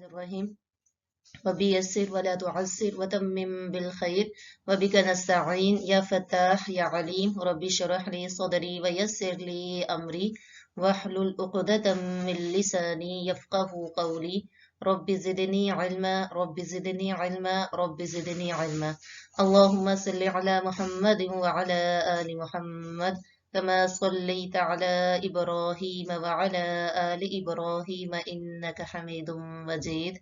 الرحيم وبيسر ولا تعسر وتمم بالخير وبك نستعين يا فتاح يا عليم ربي اشرح لي صدري ويسر لي أمري واحلل عقدة من لساني يفقه قولي رب زدني علما رب زدني علما رب زدني علما اللهم صل على محمد وعلى آل محمد كما صليت على إبراهيم وعلى آل إبراهيم إنك حميد مجيد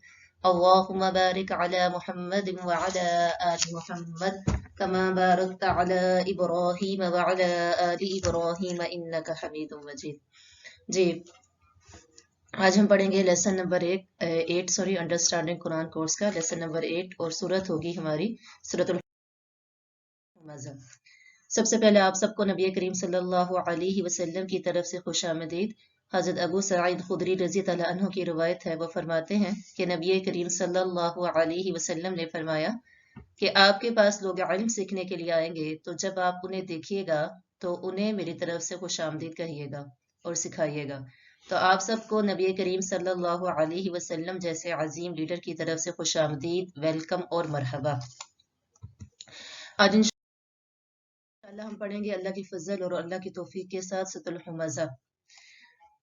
اللهم بارك على محمد وعلى آل محمد كما باركت على إبراهيم وعلى آل إبراهيم إنك حميد مجيد جی آج ہم پڑھیں گے لیسن نمبر 8 انڈرسٹینڈنگ قرآن کورس کا لیسن نمبر 8 اور سورت ہوگی ہماری سورت الحمزہ۔ سب سے پہلے آپ سب کو نبی کریم صلی اللہ علیہ وسلم کی طرف سے خوش آمدید۔ حضرت ابو سعید خدری رضی اللہ عنہ کی روایت ہے، وہ فرماتے ہیں کہ نبی کریم صلی اللہ علیہ وسلم نے فرمایا کہ آپ کے پاس لوگ علم سیکھنے کے لیے آئیں گے تو جب آپ انہیں دیکھیے گا تو انہیں میری طرف سے خوش آمدید کہیے گا اور سکھائیے گا۔ تو آپ سب کو نبی کریم صلی اللہ علیہ وسلم جیسے عظیم لیڈر کی طرف سے خوش آمدید، ویلکم اور مرحبا۔ آج انشاءاللہ ہم پڑھیں گے اللہ کی فضل اور اللہ کی توفیق کے ساتھ سورۃ الحمزہ۔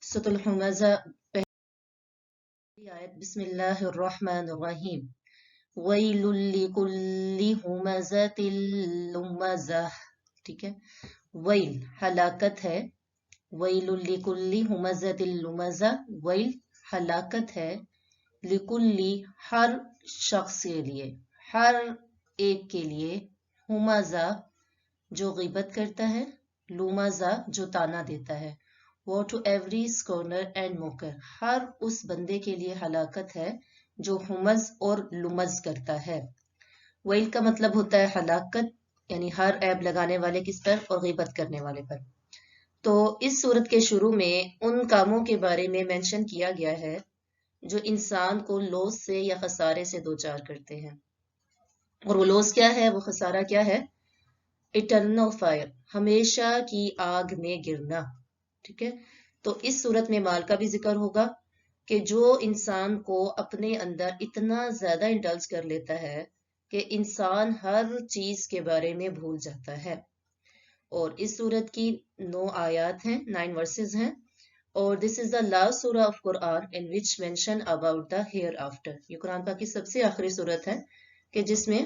سورۃ الحمزہ پہلی آیت، بسم اللہ الرحمن الرحیم، ویل لکل ہمزۃ لمزہ، ٹھیک ہے، ویل ہلاکت ہے، ویل لکل ہمزۃ لمزہ، ویل ہلاکت ہے، لکل ہر شخص کے لیے، ہر ایک کے لیے، ہمزہ جو غیبت کرتا ہے، لمزہ جو طعنہ دیتا ہے، وہ ٹو ایوری اسکونر اینڈ موکر، ہر اس بندے کے لیے ہلاکت ہے جو ہمز اور لمز کرتا ہے۔ ویل کا مطلب ہوتا ہے ہلاکت، یعنی ہر عیب لگانے والے کس پر، اور غیبت کرنے والے پر۔ تو اس صورت کے شروع میں ان کاموں کے بارے میں مینشن کیا گیا ہے جو انسان کو لوس سے یا خسارے سے دوچار کرتے ہیں، اور وہ لوس کیا ہے، وہ خسارہ کیا ہے، اٹرنل فائر، ہمیشہ کی آگ میں گرنا، ٹھیک ہے۔ تو اس صورت میں مال کا بھی ذکر ہوگا کہ جو انسان کو اپنے اندر اتنا زیادہ انڈلج کر لیتا ہے کہ انسان ہر چیز کے بارے میں بھول جاتا ہے۔ اور اس صورت کی 9 آیات ہیں، 9 ورسز ہیں، اور دس از دا لاسٹ سورہ آف قرآن in which mention about the hereafter. یہ قرآن پاک کی سب سے آخری صورت ہے کہ جس میں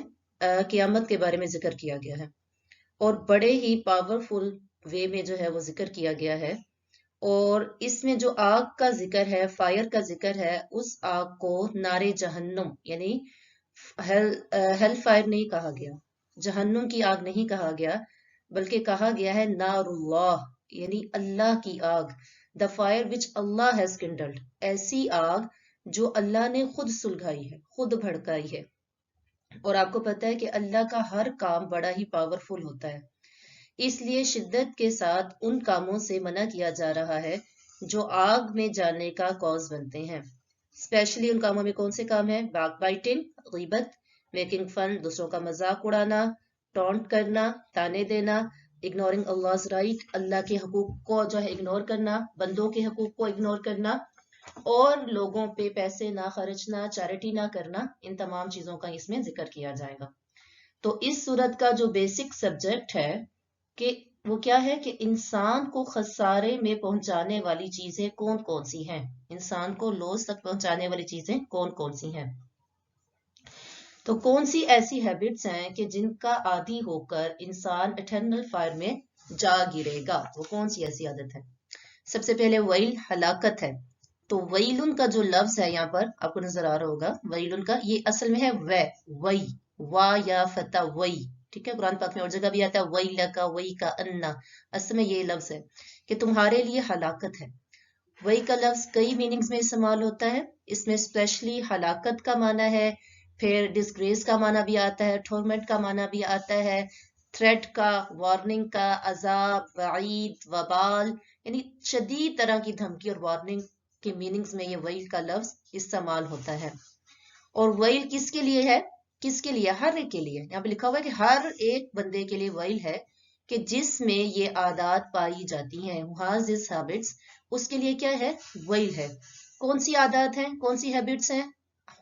قیامت کے بارے میں ذکر کیا گیا ہے، اور بڑے ہی پاورفل وے میں جو ہے وہ ذکر کیا گیا ہے۔ اور اس میں جو آگ کا ذکر ہے، فائر کا ذکر ہے، اس آگ کو نار جہنم یعنی ہیل فائر نہیں کہا گیا، جہنم کی آگ نہیں کہا گیا، بلکہ کہا گیا ہے نار اللہ، یعنی اللہ کی آگ، the fire which Allah has کنڈلڈ، ایسی آگ جو اللہ نے خود سلگائی ہے، خود بھڑکائی ہے۔ اور آپ کو پتہ ہے کہ اللہ کا ہر کام بڑا ہی پاورفل ہوتا ہے، اس لیے شدت کے ساتھ ان کاموں سے منع کیا جا رہا ہے جو آگ میں جانے کا کاز بنتے ہیں۔ اسپیشلی ان کاموں میں کون سے کام ہیں، بیک بائٹنگ، غیبت، میکنگ فن، دوسروں کا مذاق اڑانا، ٹونٹ کرنا، تانے دینا، اگنورنگ Allah's رائٹ، اللہ کے حقوق کو جو ہے اگنور کرنا، بندوں کے حقوق کو اگنور کرنا، اور لوگوں پہ پیسے نہ خرچنا، چیریٹی نہ کرنا، ان تمام چیزوں کا اس میں ذکر کیا جائے گا۔ تو اس صورت کا جو بیسک سبجیکٹ ہے کہ وہ کیا ہے کہ انسان کو خسارے میں پہنچانے والی چیزیں کون کون سی ہیں، انسان کو لوس تک پہنچانے والی چیزیں کون کون سی ہیں۔ تو کون سی ایسی ہیبٹس ہیں کہ جن کا عادی ہو کر انسان اٹرنل فائر میں جا گرے گا، وہ کون سی ایسی عادت ہے۔ سب سے پہلے ویل ہلاکت ہے۔ تو ویلن کا جو لفظ ہے یہاں پر آپ کو نظر آ رہا ہوگا، ویلن کا یہ اصل میں ہے وی، وا یا فتح وی، ٹھیک ہے۔ قرآن پاک میں اور جگہ بھی آتا ہے وی لکا وی کا انا، اصل میں یہ لفظ ہے کہ تمہارے لیے ہلاکت ہے۔ وی کا لفظ کئی میننگز میں استعمال ہوتا ہے، اس میں اسپیشلی ہلاکت کا معنی ہے، پھر ڈسگریس کا معنی بھی آتا ہے، ٹورمنٹ کا معنی بھی آتا ہے، تھریٹ کا، وارننگ کا، عذاب، وعید، وبال، یعنی شدید طرح کی دھمکی اور وارننگ کے میننگز میں یہ ویل کا لفظ استعمال ہوتا ہے۔ اور ویل کس کے لیے ہے، کس کے لیے، ہر ایک کے لیے، یہاں پہ لکھا ہوا ہے کہ ہر ایک بندے کے لیے ویل ہے کہ جس میں یہ عادات پائی جاتی ہیں، ہاز دس ہیبٹس، اس کے لیے کیا ہے، ویل ہے۔ کون سی عادات ہیں، کون سی ہیبٹس ہیں،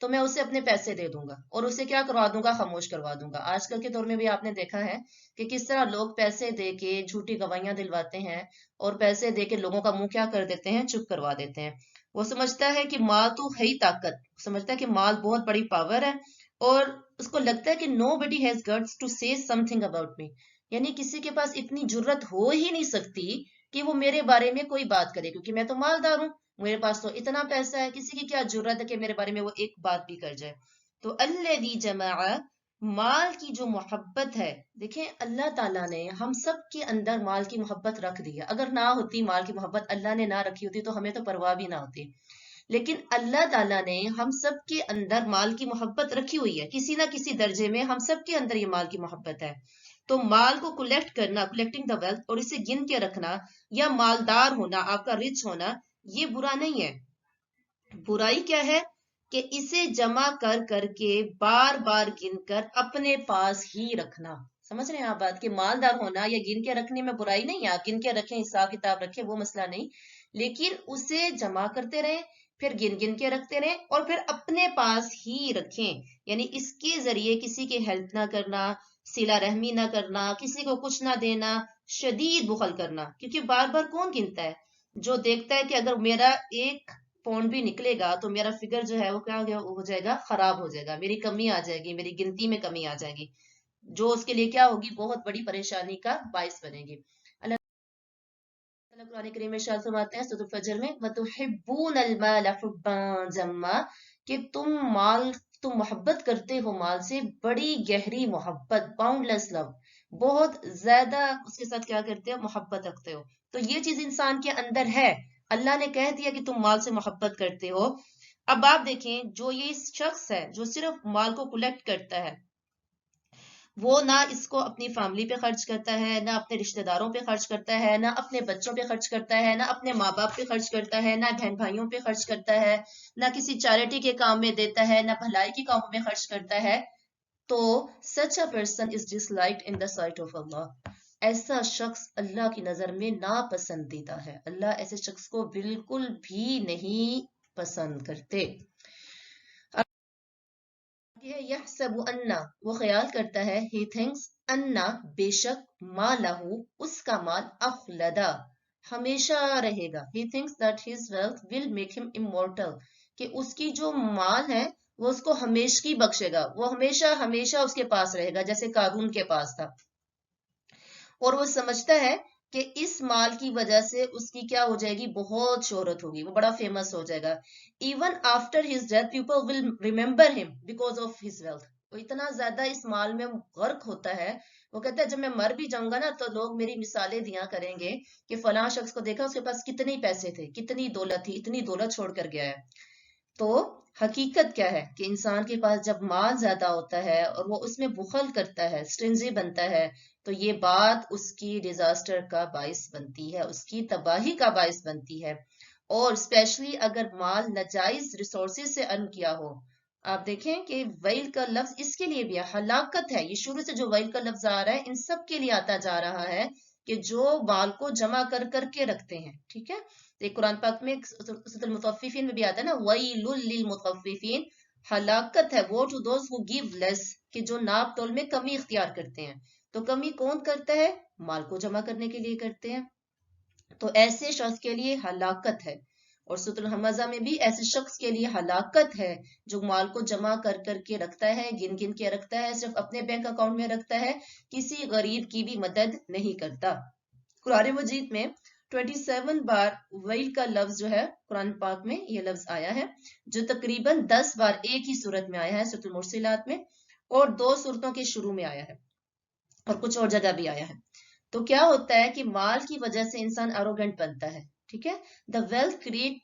تو میں اسے اپنے پیسے دے دوں گا اور اسے کیا کروا دوں گا، خاموش کروا دوں گا. آج کل کے دور میں بھی آپ نے دیکھا ہے کہ کس طرح لوگ پیسے دے کے جھوٹی گواہیاں دلواتے ہیں اور پیسے دے کے لوگوں کا منہ کیا کر دیتے ہیں، چپ کروا دیتے ہیں. وہ سمجھتا ہے کہ مال تو ہے ہی طاقت، سمجھتا ہے کہ مال بہت بڑی پاور ہے، اور اس کو لگتا ہے کہ نو بڈی ہیز گٹس ٹو سے سم تھنگ اباؤٹ می، یعنی کسی کے پاس اتنی جرت ہو ہی نہیں سکتی کہ وہ میرے بارے میں کوئی بات کرے، کیونکہ میں تو مالدار ہوں، میرے پاس تو اتنا پیسہ ہے، کسی کی کیا جرت ہے کہ میرے بارے میں وہ ایک بات بھی کر جائے. تو الذی جمع، مال کی جو محبت ہے، دیکھیں اللہ تعالیٰ نے ہم سب کے اندر مال کی محبت رکھ دی ہے. اگر نہ ہوتی مال کی محبت، اللہ نے نہ رکھی ہوتی، تو ہمیں تو پرواہ بھی نہ ہوتی. لیکن اللہ تعالیٰ نے ہم سب کے اندر مال کی محبت رکھی ہوئی ہے، کسی نہ کسی درجے میں ہم سب کے اندر یہ مال کی محبت ہے. تو مال کو کلیکٹ کرنا، کلیکٹنگ دا ویلتھ، اور اسے گن کے رکھنا یا مالدار ہونا، آپ کا رچ ہونا، یہ برا نہیں ہے. برائی کیا ہے کہ اسے جمع کر کر کے بار بار گن کر اپنے پاس ہی رکھنا. سمجھ رہے ہیں آپ بات، کہ مالدار ہونا یا گن کے رکھنے میں برائی نہیں ہے، آپ گن کے رکھیں، حساب کتاب رکھیں، وہ مسئلہ نہیں، لیکن اسے جمع کرتے رہیں، پھر گن گن کے رکھتے رہیں، اور پھر اپنے پاس ہی رکھیں. یعنی اس کے ذریعے کسی کی ہیلپ نہ کرنا، صلہ رحمی نہ کرنا، کسی کو کچھ نہ دینا، شدید بخل کرنا. کیونکہ بار بار کون گنتا ہے؟ جو دیکھتا ہے کہ اگر میرا ایک پونڈ بھی نکلے گا تو میرا فگر جو ہے وہ کیا ہو جائے گا، خراب ہو جائے گا، میری کمی آ جائے گی، میری گنتی میں کمی آ جائے گی، جو اس کے لیے کیا ہوگی، بہت بڑی پریشانی کا باعث بنے گی. اللہ تعالیٰ قرآن کریم میں ارشاد فرماتے ہیں سورۃ الفجر میں، وَتُحِبُّونَ الْمَالَ حُبًّا جَمًّا، کہ تم محبت کرتے ہو مال سے بڑی گہری محبت، باؤنڈ لیس لو، بہت زیادہ اس کے ساتھ کیا کرتے ہو، محبت رکھتے ہو. تو یہ چیز انسان کے اندر ہے، اللہ نے کہہ دیا کہ تم مال سے محبت کرتے ہو. اب آپ دیکھیں، جو یہ شخص ہے جو صرف مال کو کلیکٹ کرتا ہے، وہ نہ اس کو اپنی فیملی پہ خرچ کرتا ہے، نہ اپنے رشتہ داروں پہ خرچ کرتا ہے، نہ اپنے بچوں پہ خرچ کرتا ہے، نہ اپنے ماں باپ پہ خرچ کرتا ہے، نہ بہن بھائیوں پہ خرچ کرتا ہے، نہ کسی چیریٹی کے کام میں دیتا ہے، نہ بھلائی کے کاموں میں خرچ کرتا ہے. تو such a person is disliked in the sight of Allah. ایسا شخص اللہ کی نظر میں ناپسندیدہ ہے، اللہ ایسے شخص کو بالکل بھی نہیں پسند کرتے. یحسب انا، وہ خیال کرتا ہے، he thinks انا، بے شک، مالہ، اس کا مال، اخلدا، ہمیشہ رہے گا. he thinks that his wealth will make him immortal، کہ اس کی جو مال ہے وہ اس کو ہمیشگی بخشے گا، وہ ہمیشہ ہمیشہ اس کے پاس رہے گا، جیسے قارون کے پاس تھا. اور وہ سمجھتا ہے کہ اس مال کی وجہ سے اس کی کیا ہو جائے گی، بہت شہرت ہوگی، وہ بڑا فیمس ہو جائے گا. Even after his death people will remember him because of his wealth. وہ اتنا زیادہ اس مال میں غرق ہوتا ہے، وہ کہتا ہے جب میں مر بھی جاؤں گا نا تو لوگ میری مثالیں دیا کریں گے کہ فلاں شخص کو دیکھا، اس کے پاس کتنے پیسے تھے، کتنی دولت تھی، اتنی دولت چھوڑ کر گیا ہے. تو حقیقت کیا ہے کہ انسان کے پاس جب مال زیادہ ہوتا ہے اور وہ اس میں بخل کرتا ہے، سٹرنجی بنتا ہے، تو یہ بات اس کی ڈیزاسٹر کا باعث بنتی ہے، اس کی تباہی کا باعث بنتی ہے. اور اسپیشلی اگر مال ناجائز ریسورسز سے ارن کیا ہو. آپ دیکھیں کہ ویل کا لفظ اس کے لیے بھی ہے، ہلاکت ہے. یہ شروع سے جو ویل کا لفظ آ رہا ہے ان سب کے لیے آتا جا رہا ہے کہ جو مال کو جمع کر کر کے رکھتے ہیں. ٹھیک ہے، تو قرآن پاک میں سورۃ المطففین میں بھی آتا ہے نا، وَيْلٌ لِّلْمُطَفِّفِينَ، ہلاکت ہے woe to those who give less, کہ جو ناپ تول میں کمی اختیار کرتے ہیں. تو کمی کون کرتا ہے؟ مال کو جمع کرنے کے لیے کرتے ہیں. تو ایسے شخص کے لیے ہلاکت ہے. اور سورۃ الحمزہ میں بھی ایسے شخص کے لیے ہلاکت ہے جو مال کو جمع کر کر کے رکھتا ہے، گن گن کے رکھتا ہے، صرف اپنے بینک اکاؤنٹ میں رکھتا ہے، کسی غریب کی بھی مدد نہیں کرتا. قرآن مجید میں 27 بار ویل کا لفظ جو ہے قرآن پاک میں یہ لفظ آیا ہے، جو تقریباً 10 بار ایک ہی صورت میں آیا ہے، سورۃ المرسلات میں، اور 2 صورتوں کے شروع میں آیا ہے، اور کچھ اور جگہ بھی آیا ہے. تو کیا ہوتا ہے کہ مال کی وجہ سے انسان ایروگنٹ بنتا ہے. ٹھیک ہے، the wealth create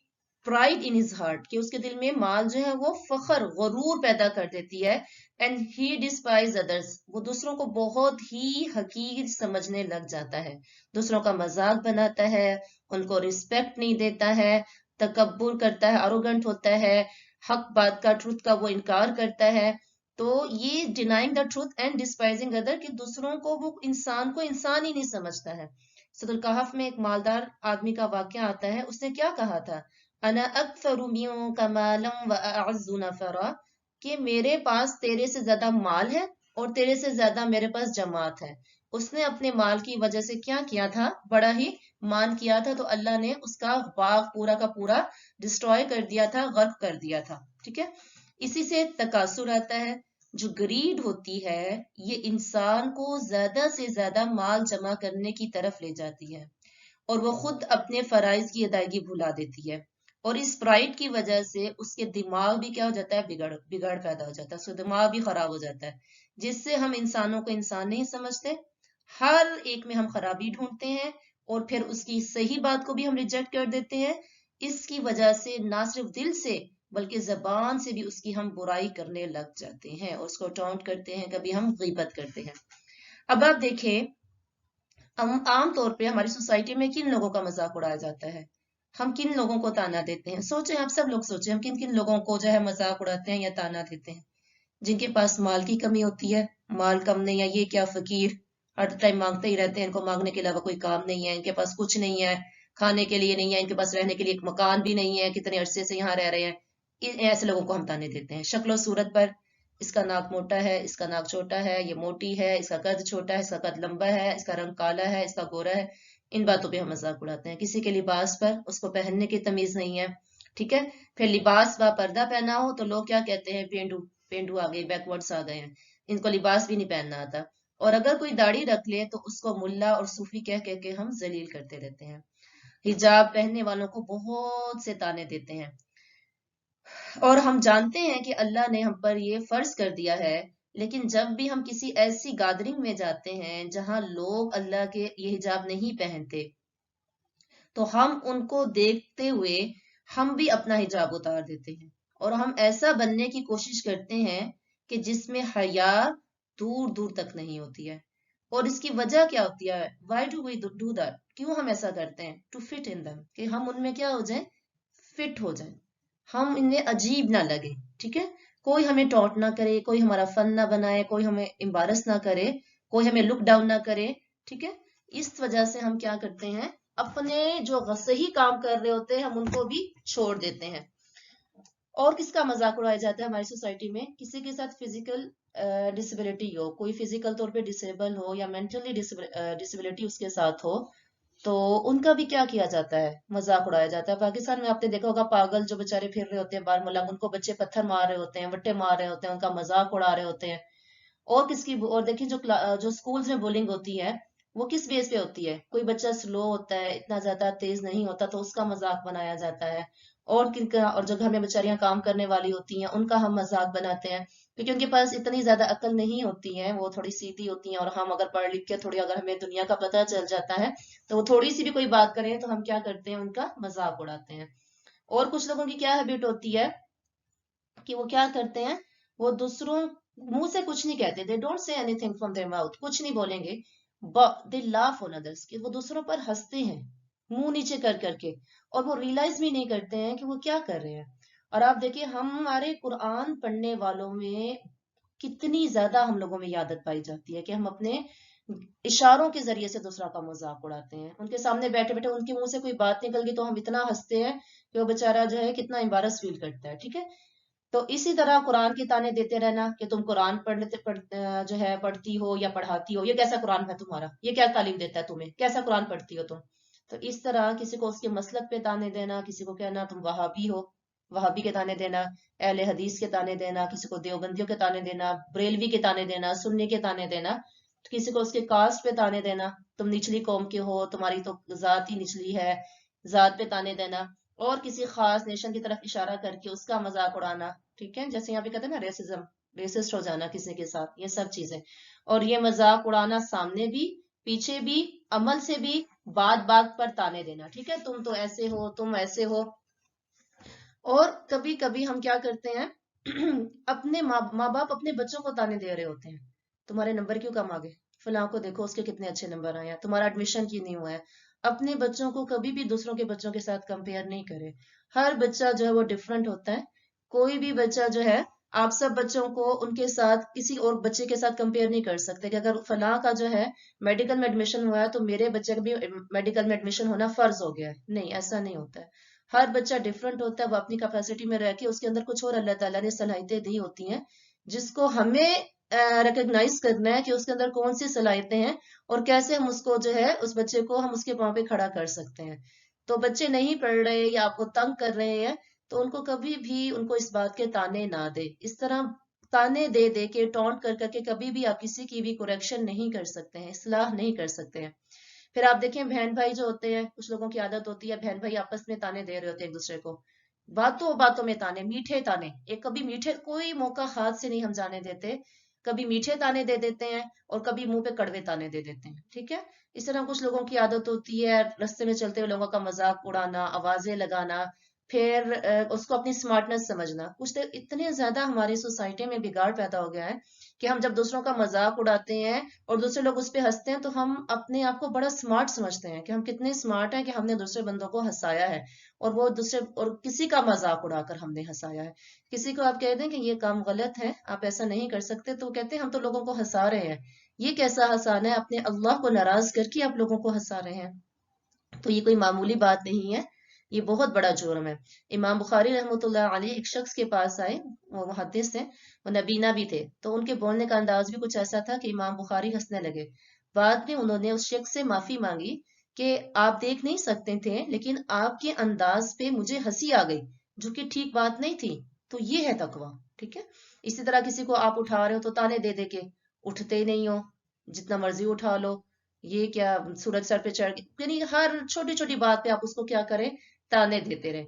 pride in his heart, کہ اس کے دل میں مال جو ہے وہ فخر، غرور پیدا کر دیتی ہے. اینڈ ہی ڈسپائز ادرس، وہ دوسروں کو بہت ہی حقیر سمجھنے لگ جاتا ہے، دوسروں کا مذاق بناتا ہے، ان کو رسپیکٹ نہیں دیتا ہے، تکبر کرتا ہے، ایروگنٹ ہوتا ہے، حق بات کا، ٹروتھ کا وہ انکار کرتا ہے. تو یہ denying the truth and despising other, کہ دوسروں کو، وہ انسان کو انسان ہی نہیں سمجھتا ہے. سورۃ الکہف میں ایک مالدار آدمی کا واقعہ آتا ہے. اس نے کیا کہا تھا؟ انا اکثر منک مالا واعز نفرا، کہ میرے پاس تیرے سے زیادہ مال ہے اور تیرے سے زیادہ میرے پاس جماعت ہے. اس نے اپنے مال کی وجہ سے کیا کیا تھا؟ بڑا ہی مان کیا تھا، تو اللہ نے اس کا باغ پورا کا پورا ڈسٹروائے کر دیا تھا، غرق کر دیا تھا. ٹھیک ہے. اسی سے تکاثر آتا ہے. جو گریڈ ہوتی ہے یہ انسان کو زیادہ سے زیادہ مال جمع کرنے کی طرف لے جاتی ہے اور وہ خود اپنے فرائض کی ادائیگی بھلا دیتی ہے. اور اس پرائڈ کی وجہ سے اس کے دماغ بھی کیا ہو جاتا ہے؟ بگڑ پیدا ہو جاتا ہے، اس کا دماغ بھی خراب ہو جاتا ہے، جس سے ہم انسانوں کو انسان نہیں سمجھتے. ہر ایک میں ہم خرابی ڈھونڈتے ہیں اور پھر اس کی صحیح بات کو بھی ہم ریجیکٹ کر دیتے ہیں. اس کی وجہ سے نہ صرف دل سے بلکہ زبان سے بھی اس کی ہم برائی کرنے لگ جاتے ہیں اور اس کو ٹاؤنٹ کرتے ہیں، کبھی ہم غیبت کرتے ہیں. اب آپ دیکھیں عام طور پہ ہماری سوسائٹی میں کن لوگوں کا مذاق اڑایا جاتا ہے؟ ہم کن لوگوں کو تانا دیتے ہیں؟ سوچیں، آپ سب لوگ سوچیں، ہم کن کن لوگوں کو جو ہے مذاق اڑاتے ہیں یا تانا دیتے ہیں؟ جن کے پاس مال کی کمی ہوتی ہے، مال کم نہیں ہے، یہ کیا فقیر، ہر ٹائم مانگتے ہی رہتے ہیں، ان کو مانگنے کے علاوہ کوئی کام نہیں ہے، ان کے پاس کچھ نہیں ہے، کھانے کے لیے نہیں ہے، ان کے پاس رہنے کے لیے ایک مکان بھی نہیں ہے، کتنے عرصے سے یہاں رہ رہے ہیں. ایسے لوگوں کو ہم تانے دیتے ہیں شکل و صورت پر. اس کا ناک موٹا ہے، اس کا ناک چھوٹا ہے، یہ موٹی ہے، اس کا قد چھوٹا ہے، اس کا قد لمبا ہے، اس کا رنگ کالا ہے، اس کا گورا ہے. ان باتوں پہ ہم مذاق اڑاتے ہیں. کسی کے لباس پر، اس کو پہننے کی تمیز نہیں ہے. ٹھیک ہے. پھر لباس با پردہ پہنا ہو تو لوگ کیا کہتے ہیں؟ پینڈو پینڈو آ گئے، بیک ورڈز آ گئے ہیں، ان کو لباس بھی نہیں پہننا آتا. اور اگر کوئی داڑھی رکھ لے تو اس کو ملا اور صوفی کہہ کے ہم ذلیل کرتے رہتے ہیں. حجاب پہننے والوں کو بہت سے تانے دیتے ہیں. اور ہم جانتے ہیں کہ اللہ نے ہم پر یہ فرض کر دیا ہے، لیکن جب بھی ہم کسی ایسی گادرنگ میں جاتے ہیں جہاں لوگ اللہ کے یہ حجاب نہیں پہنتے تو ہم ان کو دیکھتے ہوئے ہم بھی اپنا حجاب اتار دیتے ہیں اور ہم ایسا بننے کی کوشش کرتے ہیں کہ جس میں حیا دور دور تک نہیں ہوتی ہے. اور اس کی وجہ کیا ہوتی ہے؟ Why do we do that؟ کیوں ہم ایسا کرتے ہیں؟ To fit in them، کہ ہم ان میں کیا ہو جائیں؟ فٹ ہو جائیں، ہم ان میں عجیب نہ لگے. ٹھیک ہے. کوئی ہمیں ٹاؤٹ نہ کرے، کوئی ہمارا فن نہ بنائے، کوئی ہمیں امبارس نہ کرے، کوئی ہمیں لک ڈاؤن نہ کرے. ٹھیک ہے. اس وجہ سے ہم کیا کرتے ہیں؟ اپنے جو صحیح کام کر رہے ہوتے ہیں ہم ان کو بھی چھوڑ دیتے ہیں. اور کس کا مذاق اڑایا جاتا ہے ہماری سوسائٹی میں؟ کسی کے ساتھ فزیکل ڈسیبلٹی ہو، کوئی فزیکل طور پہ ڈسیبل ہو یا مینٹلی ڈسیبلٹی اس کے ساتھ ہو، تو ان کا بھی کیا کیا جاتا ہے؟ مذاق اڑایا جاتا ہے. پاکستان میں آپ نے دیکھا ہوگا پاگل جو بےچارے پھر رہے ہوتے ہیں بار ملنگ، ان کو بچے پتھر مار رہے ہوتے ہیں، وٹے مار رہے ہوتے ہیں، ان کا مذاق اڑا رہے ہوتے ہیں. اور کس کی اور دیکھیں جو سکولز میں بولنگ ہوتی ہے وہ کس بیس پہ ہوتی ہے؟ کوئی بچہ سلو ہوتا ہے، اتنا زیادہ تیز نہیں ہوتا تو اس کا مذاق بنایا جاتا ہے. اور کن کا؟ اور جو گھر میں بیچاریاں کام کرنے والی ہوتی ہیں ان کا ہم مذاق بناتے ہیں کیونکہ ان کے پاس اتنی زیادہ عقل نہیں ہوتی ہے، وہ تھوڑی سیدھی ہوتی ہیں. اور ہم اگر پڑھ لکھ کے تھوڑی اگر ہمیں دنیا کا پتہ چل جاتا ہے تو وہ تھوڑی سی بھی کوئی بات کریں تو ہم کیا کرتے ہیں؟ ان کا مذاق اڑاتے ہیں. اور کچھ لوگوں کی کیا ہیبٹ ہوتی ہے کہ وہ کیا کرتے ہیں؟ وہ دوسروں منہ سے کچھ نہیں کہتے، they don't say anything from their mouth، کچھ نہیں بولیں گے، but they laugh on others، کہ وہ دوسروں پر ہنستے ہیں منہ نیچے کر کر کے، اور وہ ریئلائز بھی نہیں کرتے ہیں کہ وہ کیا کر رہے ہیں. اور آپ دیکھیں ہمارے قرآن پڑھنے والوں میں کتنی زیادہ ہم لوگوں میں یہ عادت پائی جاتی ہے کہ ہم اپنے اشاروں کے ذریعے سے دوسرا کا مذاق اڑاتے ہیں. ان کے سامنے بیٹھے بیٹھے ان کے منہ سے کوئی بات نکل گئی تو ہم اتنا ہنستے ہیں کہ وہ بیچارہ جو ہے کتنا امبارس فیل کرتا ہے. ٹھیک ہے. تو اسی طرح قرآن کے تانے دیتے رہنا کہ تم قرآن جو ہے پڑھتی ہو یا پڑھاتی ہو، یہ کیسا قرآن ہے تمہارا، یہ کیا تعلیم دیتا ہے تمہیں، کیسا قرآن پڑھتی ہو تم. تو اس طرح کسی کو اس کے مسلک پہ تانے دینا، کسی کو کہنا تم وہابی ہو، وہابی کے تانے دینا، اہل حدیث کے تانے دینا، کسی کو دیوبندیوں کے تانے دینا، بریلوی کے تانے دینا، سنی کے تانے دینا، کسی کو اس کے کاسٹ پہ تانے دینا، تم نچلی قوم کے ہو، تمہاری تو ذات ہی نچلی ہے، ذات پہ تانے دینا، اور کسی خاص نیشن کی طرف اشارہ کر کے اس کا مذاق اڑانا. ٹھیک ہے. جیسے یہاں پہ کہتے ہیں نا ریسزم، ریسسٹ ہو جانا کسی کے ساتھ، یہ سب چیزیں. اور یہ مذاق اڑانا سامنے بھی، پیچھے بھی، عمل سے بھی، بات بات پر تانے دینا. ٹھیک ہے. تم تو ایسے ہو، تم ایسے ہو. اور کبھی کبھی ہم کیا کرتے ہیں اپنے ماں باپ اپنے بچوں کو تانے دے رہے ہوتے ہیں، تمہارے نمبر کیوں کم آ گئے، فلاں کو دیکھو اس کے کتنے اچھے نمبر آئے ہیں، تمہارا ایڈمیشن کیوں نہیں ہوا ہے. اپنے بچوں کو کبھی بھی دوسروں کے بچوں کے ساتھ کمپیئر نہیں کرے. ہر بچہ جو ہے وہ ڈفرنٹ ہوتا ہے. کوئی بھی بچہ جو ہے آپ سب بچوں کو ان کے ساتھ کسی اور بچے کے ساتھ کمپیئر نہیں کر سکتے کہ اگر فلاں کا جو ہے میڈیکل میں ایڈمیشن ہوا ہے تو میرے بچے کا بھی میڈیکل میں ایڈمیشن ہونا فرض ہو گیا ہے. نہیں، ایسا نہیں ہوتا ہے. ہر بچہ ڈفرینٹ ہوتا ہے، وہ اپنی کیپیسٹی میں رہ کے اس کے اندر کچھ اور اللہ تعالیٰ نے صلاحیتیں دی ہوتی ہیں جس کو ہمیں ریکگنائز کرنا ہے کہ اس کے اندر کون سی صلاحیتیں ہیں اور کیسے ہم اس کو جو ہے اس بچے کو ہم اس کے پاؤں پہ کھڑا کر سکتے ہیں. تو بچے نہیں پڑھ رہے یا آپ کو تنگ کر رہے ہیں تو ان کو کبھی بھی ان کو اس بات کے تانے نہ دے. اس طرح تانے دے دے کے ٹونٹ کر کر کے کبھی بھی آپ کسی کی بھی کریکشن نہیں کر سکتے ہیں، اصلاح نہیں کر سکتے ہیں. پھر آپ دیکھیں بہن بھائی جو ہوتے ہیں، کچھ لوگوں کی عادت ہوتی ہے بہن بھائی آپس میں تانے دے رہے ہوتے ہیں ایک دوسرے کو، باتوں باتوں میں تانے، میٹھے تانے. ایک کبھی میٹھے کوئی موقع ہاتھ سے نہیں ہم جانے دیتے، کبھی میٹھے تانے دے دیتے ہیں اور کبھی منہ پہ کڑوے تانے دے دیتے ہیں. ٹھیک ہے. اس طرح کچھ لوگوں کی عادت ہوتی ہے رستے میں چلتے ہوئے لوگوں کا مذاق اڑانا، آوازیں لگانا، پھر اس کو اپنی سمارٹنس سمجھنا. کچھ اتنے زیادہ ہماری سوسائٹی میں بگاڑ پیدا ہو گیا ہے کہ ہم جب دوسروں کا مذاق اڑاتے ہیں اور دوسرے لوگ اس پہ ہنستے ہیں تو ہم اپنے آپ کو بڑا سمارٹ سمجھتے ہیں کہ ہم کتنے سمارٹ ہیں کہ ہم نے دوسرے بندوں کو ہنسایا ہے اور وہ دوسرے اور کسی کا مذاق اڑا کر ہم نے ہنسایا ہے. کسی کو آپ کہہ دیں کہ یہ کام غلط ہے، آپ ایسا نہیں کر سکتے، تو وہ کہتے ہیں ہم تو لوگوں کو ہنسا رہے ہیں. یہ کیسا ہنسانا ہے؟ اپنے اللہ کو ناراض کر کے آپ لوگوں کو ہنسا رہے ہیں. تو یہ کوئی معمولی بات نہیں ہے، یہ بہت بڑا جرم ہے. امام بخاری رحمۃ اللہ علیہ ایک شخص کے پاس آئے، وہ محدث ہیں، وہ نبینا بھی تھے، تو ان کے بولنے کا انداز بھی کچھ ایسا تھا کہ امام بخاری ہنسنے لگے. بعد میں انہوں نے اس شخص سے معافی مانگی کہ آپ دیکھ نہیں سکتے تھے لیکن آپ کے انداز پہ مجھے ہنسی آ گئی، جو کہ ٹھیک بات نہیں تھی. تو یہ ہے تقویٰ. ٹھیک ہے. اسی طرح کسی کو آپ اٹھا رہے ہو تو تانے دے دے کے اٹھتے ہی نہیں ہو، جتنا مرضی اٹھا لو، یہ کیا سورج سر پہ چڑھ گئی، یعنی ہر چھوٹی چھوٹی بات پہ آپ اس کو کیا کریں، تانے دیتے رہیں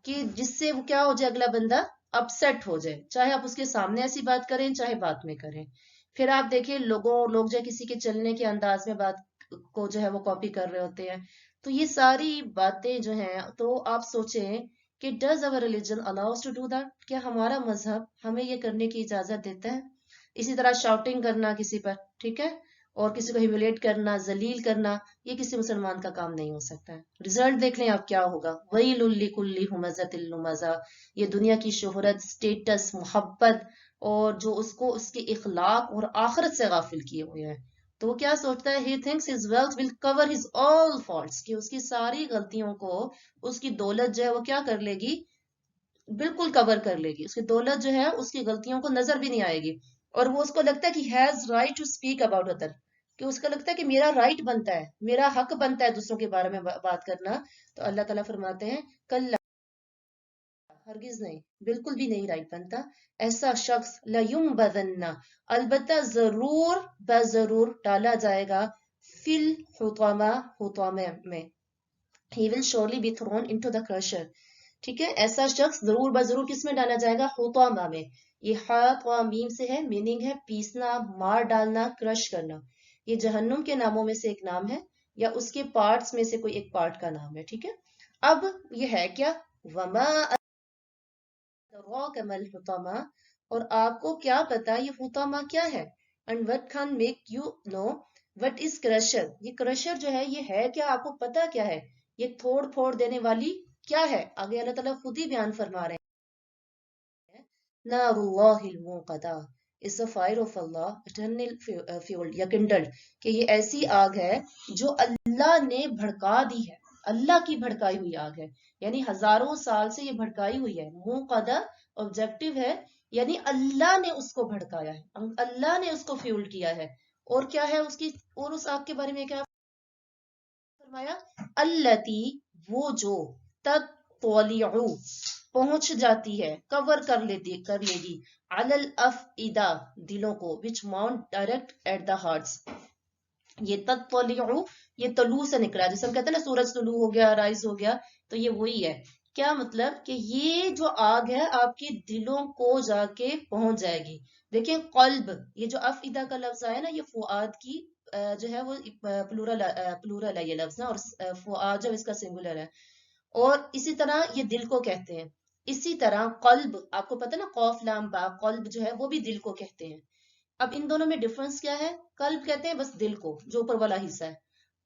کہ جس سے وہ کیا ہو جائے، اگلا بندہ اپسیٹ ہو جائے، چاہے آپ اس کے سامنے ایسی بات کریں چاہے بات میں کریں. پھر آپ دیکھیں لوگ جو ہے کسی کے چلنے کے انداز میں بات کو جو ہے وہ کاپی کر رہے ہوتے ہیں. تو یہ ساری باتیں جو ہیں، تو آپ سوچیں کہ does our religion allow us to do that؟ کیا ہمارا مذہب ہمیں یہ کرنے کی اجازت دیتا ہے؟ اسی طرح شاؤٹنگ کرنا کسی پر، ٹھیک ہے، اور کسی کو ہیوملیٹ کرنا، ذلیل کرنا، یہ کسی مسلمان کا کام نہیں ہو سکتا ہے. رزلٹ دیکھ لیں آپ کیا ہوگا. وَيْلٌ لِكُلِّ هُمَزَةٍ لُمَزَةٍ. یہ دنیا کی شہرت، سٹیٹس، محبت اور جو اس کو اس کے اخلاق اور آخرت سے غافل کیے ہوئے ہیں. تو وہ کیا سوچتا ہے؟ he thinks his wealth will cover his all faults، کہ اس کی ساری غلطیوں کو اس کی دولت جو ہے وہ کیا کر لے گی، بالکل کور کر لے گی. اس کی دولت جو ہے اس کی غلطیوں کو نظر بھی نہیں آئے گی. اور وہ اس کو لگتا ہے کہ has right to speak about other, کہ اس کا لگتا ہے کہ میرا رائٹ بنتا ہے، میرا حق بنتا ہے دوسروں کے بارے میں بات کرنا. تو اللہ تعالیٰ فرماتے ہیں کل، ہرگز نہیں، بالکل بھی نہیں رائٹ بنتا. ایسا شخص لَيُنبَذَنَّ، البتہ ضرور ضرور ڈالا جائے گا، فی الحطامہ، حطامہ میں. He will surely be thrown into the crusher. ٹھیک ہے. ایسا شخص ضرور ضرور کس میں ڈالا جائے گا؟ حطامہ میں. یہ ہاتھ و میم سے ہے، میننگ ہے پیسنا، مار ڈالنا، کرش کرنا. یہ جہنم کے ناموں میں سے ایک نام ہے یا اس کے پارٹس میں سے کوئی ایک پارٹ کا نام ہے. ٹھیک ہے. اب یہ ہے کیا؟ وما أدراك ما الحطامہ، اور آپ کو کیا پتا یہ حطامہ کیا ہے؟ And what can make you know what is crusher؟ یہ crusher جو ہے یہ ہے کیا؟ آپ کو پتا کیا ہے؟ یہ توڑ پھوڑ دینے والی کیا ہے؟ آگے اللہ تعالیٰ خود ہی بیان فرما رہے ہیں. نار اللہ الموقدہ is the fire of Allah eternal fueled یا kindled، کہ یہ ایسی آگ ہے جو اللہ نے بھڑکا دی ہے، اللہ کی بھڑکائی ہوئی آگ ہے، یعنی ہزاروں سال سے یہ بھڑکائی ہوئی ہے. موقدہ آبجیکٹیو ہے، یعنی اللہ نے اس کو بھڑکایا ہے، اللہ نے اس کو فیول کیا ہے. اور کیا ہے اس کی، اور اس آگ کے بارے میں کیا فرمایا؟ التی، وہ جو، تطلع، پہنچ جاتی ہے، کور کر لے گی، علی الافئدہ، دلوں کو، which mount direct at the hearts. یہ تطلع، یہ طلوع سے نکلا، جیسے ہم کہتے ہیں نا سورج طلوع ہو گیا، رائز ہو گیا، تو یہ وہی ہے. کیا مطلب؟ کہ یہ جو آگ ہے آپ کے دلوں کو جا کے پہنچ جائے گی. دیکھیں قلب، یہ جو افئدہ کا لفظ آیا نا، یہ فؤاد کی جو ہے وہ پلورل ہے یہ لفظ نا، اور فؤاد جو اس کا سنگولر ہے. اور اسی طرح یہ دل کو کہتے ہیں. اسی طرح قلب، آپ کو پتہ نا قوف لام با، قلب جو ہے وہ بھی دل کو کہتے ہیں. اب ان دونوں میں ڈفرنس کیا ہے؟ قلب کہتے ہیں بس دل کو، جو اوپر والا حصہ ہے،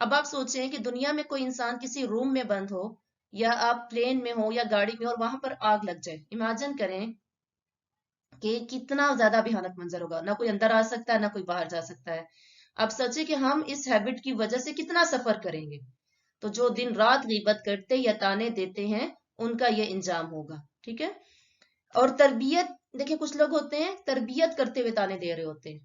اب آپ سوچیں کہ دنیا میں کوئی انسان کسی روم میں بند ہو یا آپ پلین میں ہو یا گاڑی میں اور وہاں پر آگ لگ جائے، امیجن کریں کہ کتنا زیادہ بھیانک منظر ہوگا، نہ کوئی اندر آ سکتا ہے نہ کوئی باہر جا سکتا ہے۔ اب سوچیں کہ ہم اس ہیبٹ کی وجہ سے کتنا سفر کریں گے۔ تو جو دن رات غیبت کرتے یا تانے دیتے ہیں ان کا یہ انجام ہوگا، ٹھیک ہے۔ اور تربیت، دیکھیں کچھ لوگ ہوتے ہیں تربیت کرتے ہوئے تانے دے رہے ہوتے ہیں،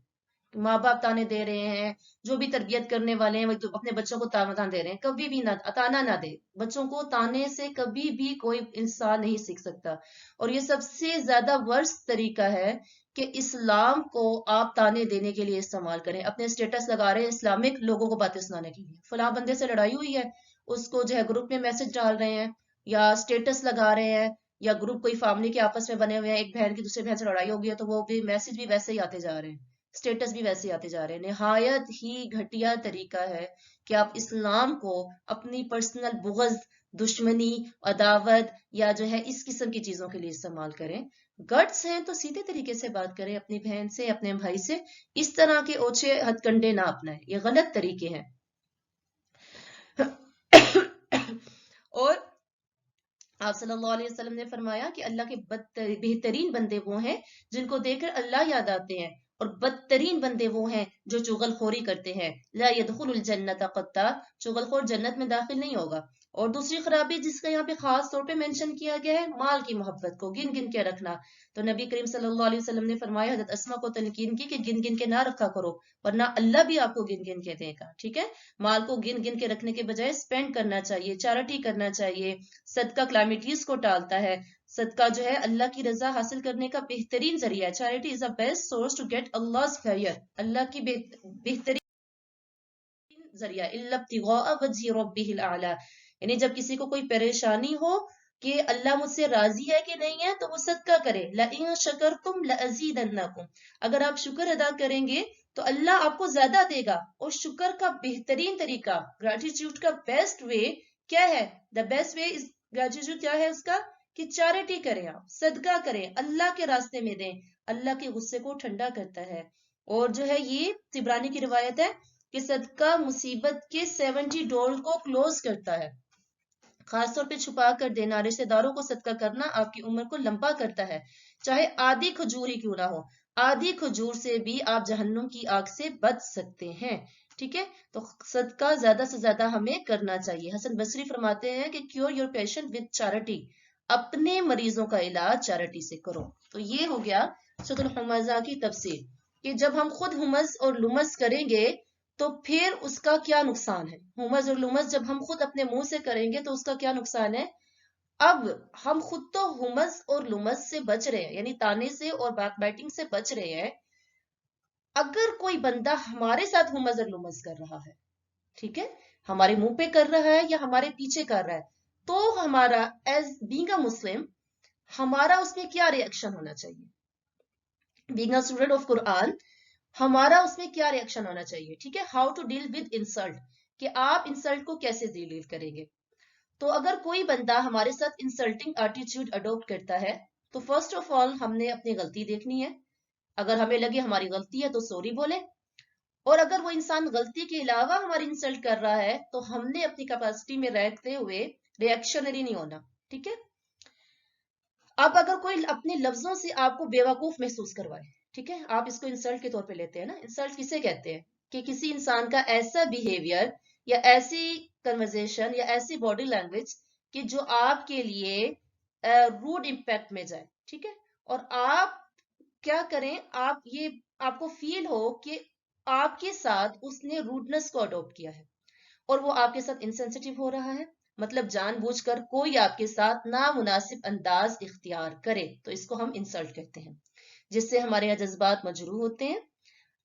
ماں باپ تانے دے رہے ہیں، جو بھی تربیت کرنے والے ہیں وہ تو اپنے بچوں کو تانا دے رہے ہیں، کبھی بھی نہ تانا نہ دے بچوں کو، تانے سے کبھی بھی کوئی انسان نہیں سیکھ سکتا۔ اور یہ سب سے زیادہ ورسٹ طریقہ ہے کہ اسلام کو آپ تانے دینے کے لیے استعمال کریں، اپنے اسٹیٹس لگا رہے ہیں اسلامک لوگوں کو باتیں سنانے کے لیے، فلاں بندے سے لڑائی ہوئی ہے اس کو جو ہے گروپ میں میسج ڈال رہے ہیں یا اسٹیٹس لگا رہے ہیں، یا گروپ کوئی فیملی کے آپس میں بنے ہوئے ہیں، ایک بہن کی دوسرے بہن سے لڑائی ہو گئی ہے تو وہ بھی میسج بھی ویسے ہی آتے جا رہے ہیں، اسٹیٹس بھی ویسے آتے جا رہے ہیں۔ نہایت ہی گھٹیا طریقہ ہے کہ آپ اسلام کو اپنی پرسنل بغض، دشمنی، عداوت یا جو ہے اس قسم کی چیزوں کے لیے استعمال کریں۔ گٹس ہیں تو سیدھے طریقے سے بات کریں اپنی بہن سے، اپنے بھائی سے، اس طرح کے اوچھے ہتھ کنڈے نہ اپنائیں، یہ غلط طریقے ہیں۔ اور آپ صلی اللہ علیہ وسلم نے فرمایا کہ اللہ کے بہترین بندے وہ ہیں جن کو دیکھ کر اللہ یاد آتے ہیں، اور بدترین بندے وہ ہیں جو چغل خوری کرتے ہیں۔ لا يدخل الجنت قطا، چغل خور جنت میں داخل نہیں ہوگا۔ اور دوسری خرابی جس کا یہاں پہ خاص طور پہ مینشن کیا گیا ہے، مال کی محبت کو گن گن کے رکھنا۔ تو نبی کریم صلی اللہ علیہ وسلم نے فرمایا، حضرت اسماء کو تلقین کی کہ گن گن کے نہ رکھا کرو ورنہ اللہ بھی آپ کو گن گن کے دے گا، ٹھیک ہے۔ مال کو گن گن کے رکھنے کے بجائے اسپینڈ کرنا چاہیے، چیریٹی کرنا چاہیے۔ صدقہ کلامٹیز کو ٹالتا ہے، صدقہ جو ہے اللہ کی رضا حاصل کرنے کا بہترین ذریعہ ہے۔ Charity is the best source to get Allah's favor، اللہ کی بہترین ذریعہ، الا ابتغاء وجہ ربہ الاعلی، یعنی جب کسی کو کوئی پریشانی ہو کہ اللہ مجھ سے راضی ہے کہ نہیں ہے تو وہ صدقہ کرے۔ لئن شکرتم لازیدنکم، اگر آپ شکر ادا کریں گے تو اللہ آپ کو زیادہ دے گا۔ اور شکر کا بہترین طریقہ، گریٹیٹیوڈ کا بیسٹ وے کیا ہے؟ The best way is gratitude کیا ہے اس کا؟ کہ چیریٹی کریں، آپ صدقہ کریں، اللہ کے راستے میں دیں، اللہ کے غصے کو ٹھنڈا کرتا ہے۔ اور جو ہے یہ طبرانی کی روایت ہے کہ صدقہ مصیبت کے 70 ڈور کو کلوز کرتا ہے۔ خاص طور پہ چھپا کر دینا، رشتہ داروں کو صدقہ کرنا آپ کی عمر کو لمبا کرتا ہے، چاہے آدھی کھجور ہی کیوں نہ ہو، آدھی کھجور سے بھی آپ جہنم کی آگ سے بچ سکتے ہیں، ٹھیک ہے۔ تو صدقہ زیادہ سے زیادہ ہمیں کرنا چاہیے۔ حسن بصری فرماتے ہیں کہ cure your patient with charity, اپنے مریضوں کا علاج چیریٹی سے کرو۔ تو یہ ہو گیا سورۃ الحمزہ کی تفسیر کہ جب ہم خود ہمز اور لمز کریں گے تو پھر اس کا کیا نقصان ہے۔ ہمز اور لمز جب ہم خود اپنے منہ سے کریں گے تو اس کا کیا نقصان ہے۔ اب ہم خود تو ہمز اور لمز سے بچ رہے ہیں، یعنی تانے سے اور بیک بائٹنگ سے بچ رہے ہیں، اگر کوئی بندہ ہمارے ساتھ ہمز اور لمز کر رہا ہے، ٹھیک ہے، ہمارے منہ پہ کر رہا ہے یا ہمارے پیچھے کر رہا ہے، تو ہمارا ایز بینگ اے مسلم ہمارا اس میں کیا ری ایکشن ہونا چاہیے؟ بینگ اے اسٹوڈنٹ آف قرآن ہمارا اس میں کیا ری ایکشن ہونا چاہیے، ٹھیک ہے۔ How to deal with insult, کہ آپ انسلٹ کو کیسے ڈیل کریں گے۔ تو اگر کوئی بندہ ہمارے ساتھ انسلٹنگ ایٹیٹیوڈ اڈاپٹ کرتا ہے تو فرسٹ آف آل ہم نے اپنی غلطی دیکھنی ہے، اگر ہمیں لگے ہماری غلطی ہے تو سوری بولے، اور اگر وہ انسان غلطی کے علاوہ ہماری انسلٹ کر رہا ہے تو ہم نے اپنی کیپیسٹی میں رہتے ہوئے ریئیکشنری نہیں ہونا، ٹھیک ہے۔ اب اگر کوئی اپنے لفظوں سے آپ کو بیوقوف محسوس کروائے، ٹھیک ہے، آپ اس کو انسلٹ کے طور پہ لیتے ہیں نا، انسلٹ کسے کہتے ہیں؟ کہ کسی انسان کا ایسا بیہیویئر یا ایسی کنورزیشن یا ایسی باڈی لینگویج کہ جو آپ کے لیے روڈ امپیکٹ میں جائے، ٹھیک ہے، اور آپ کیا کریں، آپ کو فیل ہو کہ آپ کے ساتھ اس نے روڈنس کو اڈاپٹ کیا ہے اور وہ آپ کے ساتھ انسینسٹیو ہو رہا ہے، مطلب جان بوجھ کر کوئی آپ کے ساتھ نامناسب انداز اختیار کرے تو اس کو ہم انسلٹ کہتے ہیں، جس سے ہمارے یہاں جذبات مجروح ہوتے ہیں۔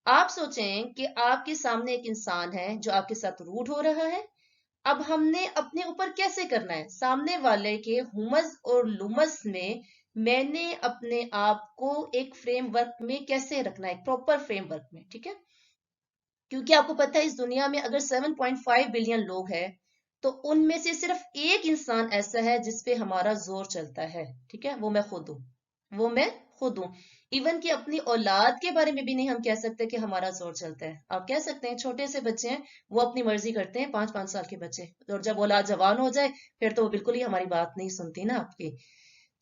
آپ سوچیں کہ آپ کے سامنے ایک انسان ہے جو آپ کے ساتھ روڈ ہو رہا ہے، اب ہم نے اپنے اوپر کیسے کرنا ہے؟ سامنے والے کے ہمز اور لمز میں نے اپنے آپ کو ایک فریم ورک میں کیسے رکھنا ہے، ایک پراپر فریم ورک میں، ٹھیک ہے۔ کیونکہ آپ کو پتہ ہے اس دنیا میں اگر 7.5 بلین لوگ ہیں تو ان میں سے صرف ایک انسان ایسا ہے جس پہ ہمارا زور چلتا ہے، ٹھیک ہے، وہ میں خود ہوں، وہ میں خود ہوں. ایون کہ اپنی اولاد کے بارے میں بھی نہیں ہم کہہ سکتے کہ ہمارا زور چلتا ہے. آپ کہہ سکتے ہیں چھوٹے سے بچے ہیں وہ اپنی مرضی کرتے ہیں، 5 سال کے بچے، اور جب اولاد جوان ہو جائے پھر تو وہ بالکل ہی ہماری بات نہیں سنتی نا آپ کی.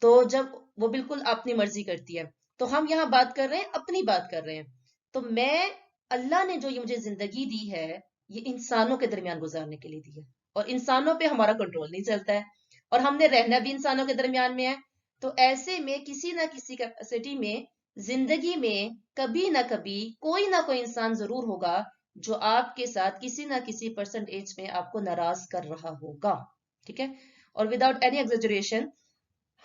تو جب وہ بالکل اپنی مرضی کرتی ہے، تو ہم یہاں بات کر رہے ہیں، اپنی بات کر رہے ہیں. تو میں، اللہ نے جو یہ مجھے زندگی دی ہے یہ انسانوں کے درمیان گزارنے کے لیے دی ہے، اور انسانوں پہ ہمارا کنٹرول نہیں چلتا ہے، اور ہم نے رہنا بھی انسانوں کے درمیان میں ہے. تو ایسے میں کسی نہ کسی کیپیسٹی میں زندگی میں کبھی نہ کبھی کوئی نہ کوئی انسان ضرور ہوگا جو آپ کے ساتھ کسی نہ کسی پرسنٹیج میں آپ کو ناراض کر رہا ہوگا. ٹھیک ہے؟ اور وداؤٹ اینی ایگزیجریشن،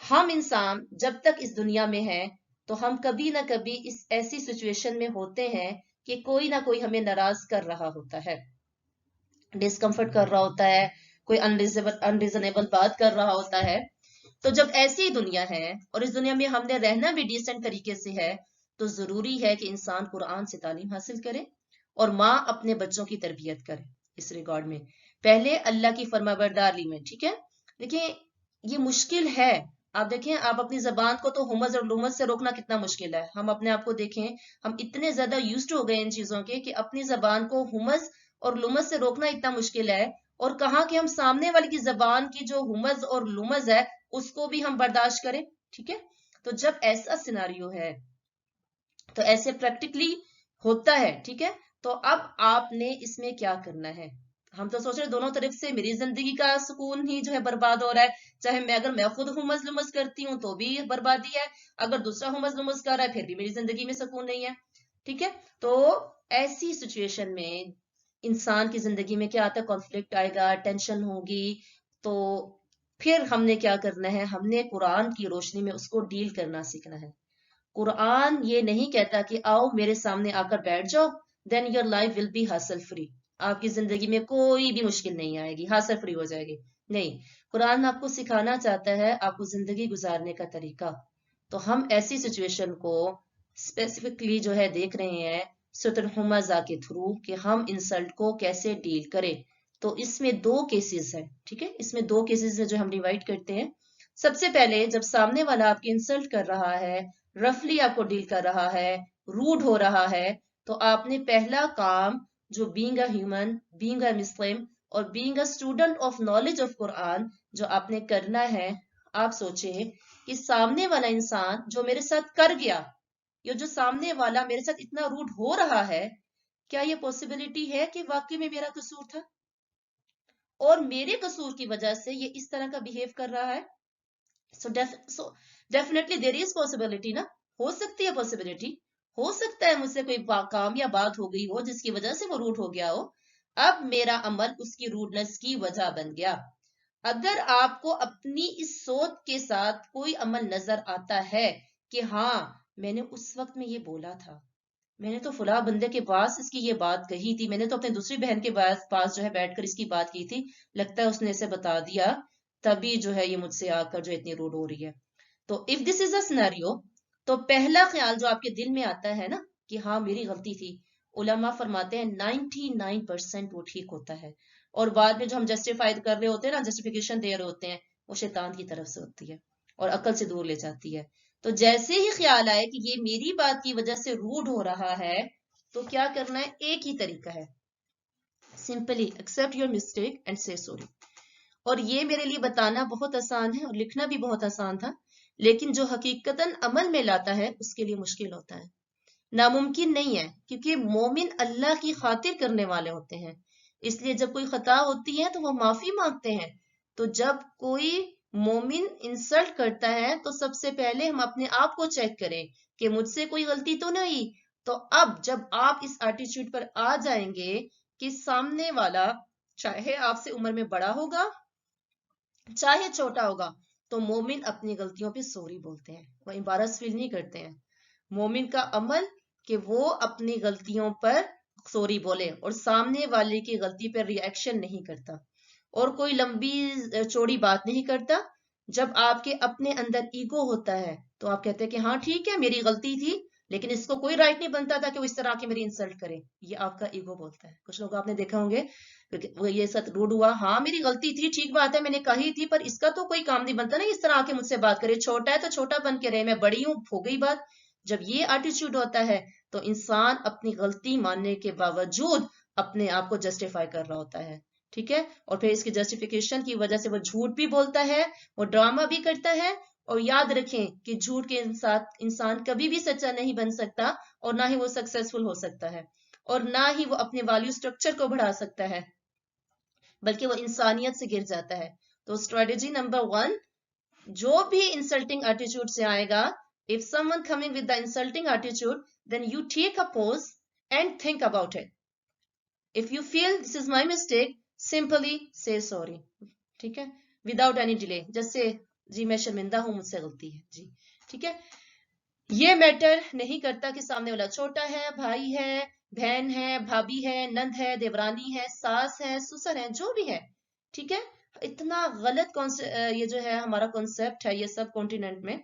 ہم انسان جب تک اس دنیا میں ہیں تو ہم کبھی نہ کبھی اس ایسی سچویشن میں ہوتے ہیں کہ کوئی نہ کوئی ہمیں ناراض کر رہا ہوتا ہے، ڈسکمفرٹ کر رہا ہوتا ہے، کوئی انریزنیبل بات کر رہا ہوتا ہے. تو جب ایسی دنیا ہے اور اس دنیا میں ہم نے رہنا بھی ڈیسنٹ طریقے سے ہے، تو ضروری ہے کہ انسان قرآن سے تعلیم حاصل کرے اور ماں اپنے بچوں کی تربیت کرے. اس ریکارڈ میں پہلے اللہ کی فرما برداری میں. ٹھیک ہے؟ دیکھیں یہ مشکل ہے. آپ دیکھیں، آپ اپنی زبان کو تو ہمز اور لمز سے روکنا کتنا مشکل ہے. ہم اپنے آپ کو دیکھیں، ہم اتنے زیادہ یوزڈ ہو گئے ان چیزوں کے کہ اپنی زبان کو ہمز اور لمز سے روکنا اتنا مشکل ہے، اور کہاں کہ ہم سامنے والی کی زبان کی جو ہمز اور لمز ہے اس کو بھی ہم برداشت کریں. ٹھیک ہے؟ تو جب ایسا سیناریو ہے تو ایسے پریکٹیکلی ہوتا ہے. ٹھیک ہے؟ تو اب آپ نے اس میں کیا کرنا ہے؟ ہم تو سوچ رہے دونوں طرف سے میری زندگی کا سکون ہی جو ہے برباد ہو رہا ہے. چاہے اگر میں خود ہمز لمز کرتی ہوں تو بھی بربادی ہے، اگر دوسرا ہمز لمز کر رہا ہے پھر بھی میری زندگی میں سکون نہیں ہے. ٹھیک ہے؟ تو ایسی سچویشن میں انسان کی زندگی میں کیا آتا ہے؟ کانفلکٹ آئے گا، ٹینشن ہوگی. تو پھر ہم نے کیا کرنا ہے؟ ہم نے قرآن کی روشنی میں اس کو ڈیل کرنا سیکھنا ہے. قرآن یہ نہیں کہتا کہ آؤ میرے سامنے آ کر بیٹھ جاؤ، then your life will be hassle free, آپ کی زندگی میں کوئی بھی مشکل نہیں آئے گی، ہاسل فری ہو جائے گی. نہیں، قرآن آپ کو سکھانا چاہتا ہے آپ کو زندگی گزارنے کا طریقہ. تو ہم ایسی سچویشن کو اسپیسیفکلی جو ہے دیکھ رہے ہیں سورۃ الہمزہ کے تھرو کہ ہم انسلٹ کو کیسے ڈیل کریں. تو اس میں 2 کیسز ہیں. ٹھیک ہے؟ اس میں 2 کیسز ہیں جو ہم ڈیوائڈ کرتے ہیں. سب سے پہلے جب سامنے والا آپ کی انسلٹ کر رہا ہے، رفلی آپ کو ڈیل کر رہا ہے، روڈ ہو رہا ہے، تو آپ نے پہلا کام جو being a human, being a Muslim اور being a student of knowledge of Quran جو آپ نے کرنا ہے، آپ سوچیں کہ سامنے والا انسان جو میرے ساتھ کر گیا، یہ جو سامنے والا میرے ساتھ اتنا روڈ ہو رہا ہے، کیا یہ پوسیبلٹی ہے کہ واقعی میں میرا قصور تھا اور میرے قصور کی وجہ سے یہ اس طرح کا بیہیو کر رہا ہے؟ So definitely there is possibility نا، ہو سکتی ہے پاسبلٹی، ہو سکتا ہے مجھ سے کوئی کام یا بات ہو گئی ہو جس کی وجہ سے وہ روڈ ہو گیا ہو. اب میرا عمل اس کی روڈنس کی وجہ بن گیا. اگر آپ کو اپنی اس سوچ کے ساتھ کوئی عمل نظر آتا ہے کہ ہاں میں نے اس وقت میں یہ بولا تھا، میں نے تو فلاں بندے کے پاس اس کی یہ بات کہی تھی، میں نے تو اپنے دوسری بہن کے پاس جو ہے بیٹھ کر اس کی بات کی تھی، لگتا ہے اس نے اسے بتا دیا، تبھی جو ہے یہ مجھ سے آ کر جو اتنی روڈ ہو رہی ہے. تو if this is a scenario، تو پہلا خیال جو آپ کے دل میں آتا ہے نا کہ ہاں میری غلطی تھی، علماء فرماتے ہیں 99% وہ ٹھیک ہوتا ہے، اور بعد میں جو ہم جسٹیفائی کر رہے ہوتے ہیں نا، جسٹیفیکیشن دے رہے ہوتے ہیں، وہ شیطان کی طرف سے ہوتی ہے اور عقل سے دور لے جاتی ہے. تو جیسے ہی خیال آئے کہ یہ میری بات کی وجہ سے روڈ ہو رہا ہے، تو کیا کرنا ہے؟ ایک ہی طریقہ ہے، simply accept your mistake and سے سوری. اور یہ میرے لیے بتانا بہت آسان ہے اور لکھنا بھی بہت آسان تھا، لیکن جو حقیقتاً عمل میں لاتا ہے اس کے لیے مشکل ہوتا ہے، ناممکن نہیں ہے، کیونکہ مومن اللہ کی خاطر کرنے والے ہوتے ہیں. اس لیے جب کوئی خطا ہوتی ہے تو وہ معافی مانگتے ہیں. تو جب کوئی مومن انسلٹ کرتا ہے تو سب سے پہلے ہم اپنے آپ کو چیک کریں کہ مجھ سے کوئی غلطی تو نہیں. تو اب جب آپ اس ایٹیٹیوڈ پر آ جائیں گے کہ سامنے والا چاہے آپ سے عمر میں بڑا ہوگا چاہے چھوٹا ہوگا، تو مومن اپنی غلطیوں پہ سوری بولتے ہیں، وہ امبارس فیل نہیں کرتے ہیں. مومن کا عمل کہ وہ اپنی غلطیوں پر سوری بولے اور سامنے والے کی غلطی پر ری ایکشن نہیں کرتا اور کوئی لمبی چوڑی بات نہیں کرتا. جب آپ کے اپنے اندر ایگو ہوتا ہے تو آپ کہتے ہیں کہ ہاں ٹھیک ہے میری غلطی تھی، لیکن اس کو کوئی رائٹ نہیں بنتا تھا کہ وہ اس طرح کے میری انسلٹ کرے. یہ آپ کا ایگو بولتا ہے. کچھ لوگ آپ نے دیکھا ہوں گے وہ یہ ساتھ روڈ ہوا, ہاں میری غلطی تھی, ٹھیک بات ہے, میں نے کہی تھی, پر اس کا تو کوئی کام نہیں بنتا نا اس طرح آ کے مجھ سے بات کرے. چھوٹا ہے تو چھوٹا بن کے رہے, میں بڑی ہوں, ہو گئی بات. جب یہ ایٹیچیوڈ ہوتا ہے تو انسان اپنی غلطی ماننے کے باوجود اپنے آپ کو جسٹیفائی کر رہا ہوتا ہے. ٹھیک ہے, اور پھر اس کی جسٹیفیکیشن کی وجہ سے وہ جھوٹ بھی بولتا ہے, وہ ڈرامہ بھی کرتا ہے. اور یاد رکھیں کہ جھوٹ کے ساتھ انسان کبھی بھی سچا نہیں بن سکتا, اور نہ ہی وہ سکسیسفل ہو سکتا ہے, اور نہ ہی وہ اپنے ویلیو سٹرکچر کو بڑھا سکتا ہے, بلکہ وہ انسانیت سے گر جاتا ہے. تو اسٹریٹجی نمبر 1, جو بھی انسلٹنگ ایٹیچیوڈ سے آئے گا, if someone coming with the insulting attitude, then you take a pause and think about it. If you feel this is my mistake, simply say sorry. ٹھیک ہے, وداؤٹ اینی ڈیلے. جیسے جی میں شرمندہ ہوں, مجھ سے غلطی ہے جی. ٹھیک ہے, یہ میٹر نہیں کرتا کہ سامنے والا چھوٹا ہے, بھائی ہے, بہن ہے, بھابھی ہے, نند ہے, دیورانی ہے, ساس ہے, سسر ہے, جو بھی ہے. ٹھیک ہے, اتنا غلط یہ جو ہے ہمارا کانسیپٹ ہے یہ سب کانٹیننٹ میں,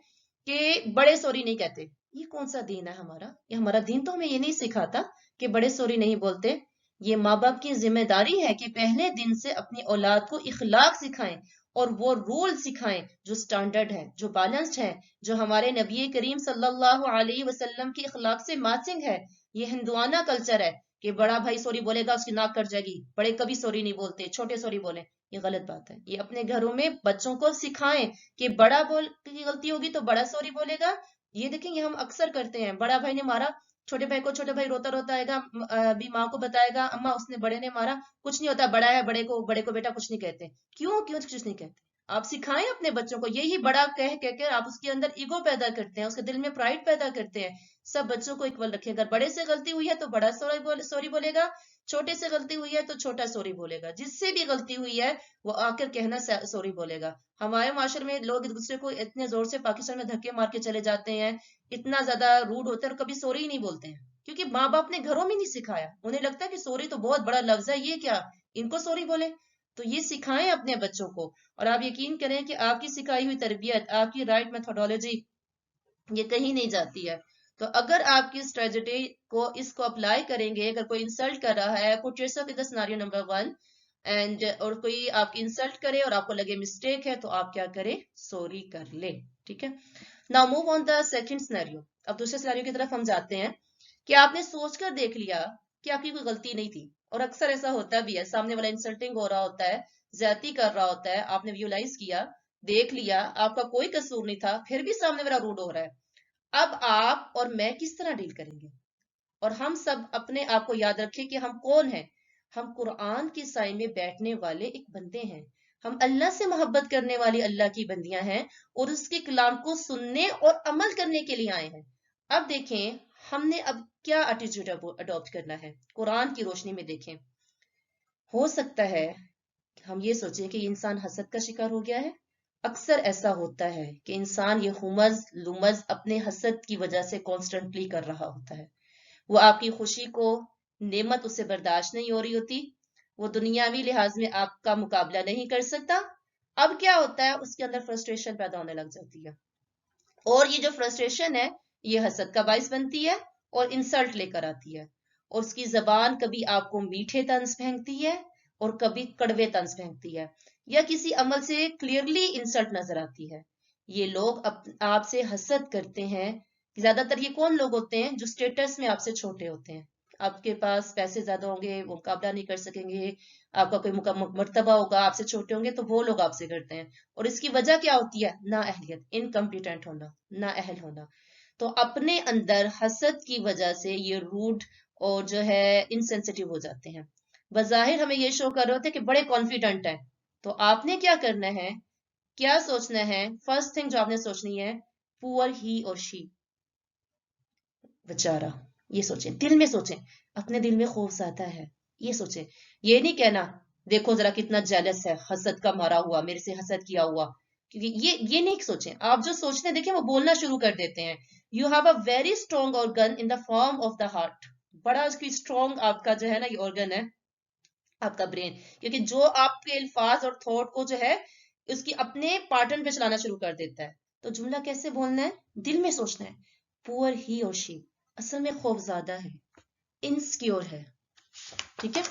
کہ بڑے سوری نہیں کہتے. یہ کون سا دین ہے ہمارا؟ یہ ہمارا دین تو ہمیں یہ نہیں سکھاتا کہ بڑے سوری نہیں بولتے. یہ ماں باپ کی ذمہ داری ہے کہ پہلے دن سے اپنی اولاد کو اخلاق سکھائیں, اور وہ رول سکھائیں جو سٹینڈرڈ ہے, جو بیلنسڈ ہے, جو ہمارے نبی کریم صلی اللہ علیہ وسلم کی اخلاق سے میچنگ ہے. یہ ہندوانہ کلچر ہے کہ بڑا بھائی سوری بولے گا اس کی ناک کٹ جائے گی, بڑے کبھی سوری نہیں بولتے, چھوٹے سوری بولیں. یہ غلط بات ہے. یہ اپنے گھروں میں بچوں کو سکھائیں کہ بڑا بول کی غلطی ہوگی تو بڑا سوری بولے گا. یہ دیکھیں یہ ہم اکثر کرتے ہیں, بڑا بھائی نے مارا چھوٹے بھائی کو, چھوٹے بھائی روتا روتا آئے گا, ابھی ماں کو بتائے گا اما اس نے بڑے نے مارا, کچھ نہیں ہوتا, بڑا ہے, بڑے کو بیٹا کچھ نہیں کہتے. کیوں کچھ نہیں کہتے؟ آپ سکھائیں اپنے بچوں کو. یہی بڑا کہہ کے آپ اس کے اندر ایگو پیدا کرتے ہیں, اس کے دل میں پرائڈ پیدا کرتے ہیں. سب بچوں کو اکول رکھیں. اگر بڑے سے غلطی ہوئی ہے تو بڑا سوری بولے گا, چھوٹے سے غلطی ہوئی ہے تو چھوٹا سوری بولے گا. جس سے بھی غلطی ہوئی ہے وہ آ کر کہنا سوری بولے گا. ہمارے معاشرے میں لوگ ایک دوسرے کو اتنے زور سے پاکستان میں دھکے مار کے چلے جاتے ہیں, اتنا زیادہ روڈ ہوتے ہیں, اور کبھی سوری ہی نہیں بولتے ہیں, کیونکہ ماں باپ نے گھروں میں نہیں سکھایا. انہیں لگتا ہے کہ سوری تو بہت بڑا لفظ ہے, یہ کیا ان کو سوری بولے. تو یہ سکھائیں اپنے بچوں کو, اور آپ یقین کریں کہ آپ کی سکھائی ہوئی تربیت, آپ کی رائٹ میتھڈولوجی یہ کہیں نہیں جاتی ہے. تو اگر آپ کی اسٹریٹجی کو اس کو اپلائی کریں گے, اگر کوئی انسلٹ کر رہا ہے, put yourself in the scenario number 1, and اور کوئی آپ کی انسلٹ کرے اور آپ کو لگے مسٹیک ہے, تو آپ کیا کریں, سوری کر لیں. ٹھیک ہے, now move on the second scenario. اب دوسرے سینیریو کی طرف ہم جاتے ہیں کہ آپ نے سوچ کر دیکھ لیا کہ آپ کی کوئی غلطی نہیں تھی, اور اکثر ایسا ہوتا بھی ہے, سامنے والا انسلٹنگ ہو رہا ہوتا ہے, زیادتی کر رہا ہوتا ہے, آپ نے ویولاز کیا, دیکھ لیا آپ کا کوئی قصور نہیں تھا, پھر بھی سامنے والا روڈ ہو رہا ہے. اب آپ اور میں کس طرح ڈیل کریں گے؟ اور ہم سب اپنے آپ کو یاد رکھیں کہ ہم کون ہیں. ہم قرآن کی سائے میں بیٹھنے والے ایک بندے ہیں, ہم اللہ سے محبت کرنے والی اللہ کی بندیاں ہیں, اور اس کے کلام کو سننے اور عمل کرنے کے لیے آئے ہیں. اب دیکھیں ہم نے اب کیا ایٹیٹیوڈ اڈاپٹ کرنا ہے, قرآن کی روشنی میں دیکھیں. ہو سکتا ہے ہم یہ سوچیں کہ یہ انسان حسد کا شکار ہو گیا ہے. اکثر ایسا ہوتا ہے کہ انسان یہ ہمز لمز اپنے حسد کی وجہ سے کانسٹنٹلی کر رہا ہوتا ہے. وہ آپ کی خوشی کو, نعمت اسے برداشت نہیں ہو رہی ہوتی, وہ دنیاوی لحاظ میں آپ کا مقابلہ نہیں کر سکتا. اب کیا ہوتا ہے, اس کے اندر فرسٹریشن پیدا ہونے لگ جاتی ہے, اور یہ جو فرسٹریشن ہے یہ حسد کا باعث بنتی ہے اور انسلٹ لے کر آتی ہے. اور اس کی زبان کبھی آپ کو میٹھے طنز پھینکتی ہے اور کبھی کڑوے طنز پھینکتی ہے, یا کسی عمل سے کلیئرلی انسلٹ نظر آتی ہے. یہ لوگ آپ سے حسد کرتے ہیں. زیادہ تر یہ کون لوگ ہوتے ہیں جو اسٹیٹس میں آپ سے چھوٹے ہوتے ہیں, آپ کے پاس پیسے زیادہ ہوں گے, وہ مقابلہ نہیں کر سکیں گے, آپ کا کوئی مرتبہ ہوگا, آپ سے چھوٹے ہوں گے, تو وہ لوگ آپ سے کرتے ہیں. اور اس کی وجہ کیا ہوتی ہے, نا اہلیت, انکمپیٹنٹ ہونا, نا اہل ہونا. تو اپنے اندر حسد کی وجہ سے یہ روڈ اور جو ہے انسینسٹیو ہو جاتے ہیں. بظاہر ہمیں یہ شو کر رہے ہوتے ہیں کہ بڑے کانفیڈنٹ ہیں. تو آپ نے کیا کرنا ہے, کیا سوچنا ہے, فرسٹ تھنگ جو آپ نے سوچنی ہے, پور ہی اور شی, بچارا. یہ سوچیں, دل میں سوچیں, اپنے دل میں خوف زیادہ ہے, یہ سوچیں. یہ نہیں کہنا دیکھو ذرا کتنا جیلس ہے, حسد کا مارا ہوا, میرے سے حسد کیا ہوا, کیونکہ یہ نہیں سوچیں. آپ جو سوچتے ہیں دیکھیں وہ بولنا شروع کر دیتے ہیں. You have a very strong organ in the form of the heart. بڑا اس کی اسٹرانگ آپ کا جو ہے نا یہ آرگن ہے, آپ کا برین, کیونکہ جو آپ کے الفاظ اور تھاٹ کو جو ہے اس کی اپنے پیٹرن پہ چلانا شروع کر دیتا ہے. تو جملہ کیسے بولنا ہے, دل میں سوچنا ہے, پور ہی اور شی, اصل میں خوف زیادہ ہے، انسیکیور ہے، ٹھیک ہے.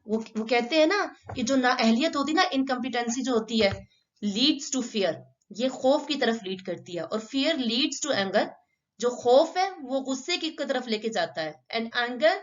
وہ کہتے ہیں نا کہ جو نااہلیت ہوتی ہے نا، انکمپیٹنسی جو ہوتی ہے، لیڈس ٹو فیئر، یہ خوف کی طرف لیڈ کرتی ہے. اور فیئر لیڈس ٹو اینگر، جو خوف ہے وہ غصے کی طرف لے کے جاتا ہے. And anger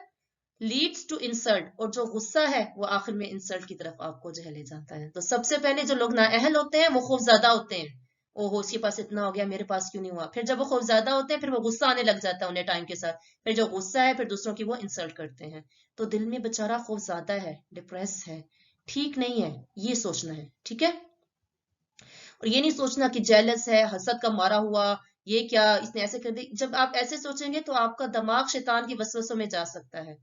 leads to insult, اور جو غصہ ہے وہ آخر میں انسلٹ کی طرف آپ کو جو ہے لے جاتا ہے. تو سب سے پہلے جو لوگ نااہل ہوتے ہیں وہ خوف زیادہ ہوتے ہیں. او ہو، اس کے پاس اتنا ہو گیا، میرے پاس کیوں نہیں ہوا. پھر جب وہ خوف زیادہ ہوتے ہیں پھر وہ غصہ آنے لگ جاتا ہے انہیں ٹائم کے ساتھ. پھر جو غصہ ہے پھر دوسروں کی وہ انسلٹ کرتے ہیں. تو دل میں بےچارا خوف زیادہ ہے، ڈپریس ہے، ٹھیک نہیں ہے، یہ سوچنا ہے، ٹھیک ہے. اور یہ نہیں سوچنا کہ جیلس ہے، حسد کا مارا ہوا، یہ کیا اس نے ایسے کر دی. جب آپ ایسے سوچیں گے تو آپ کا دماغ شیطان کی وسوسوں میں جا سکتا ہے.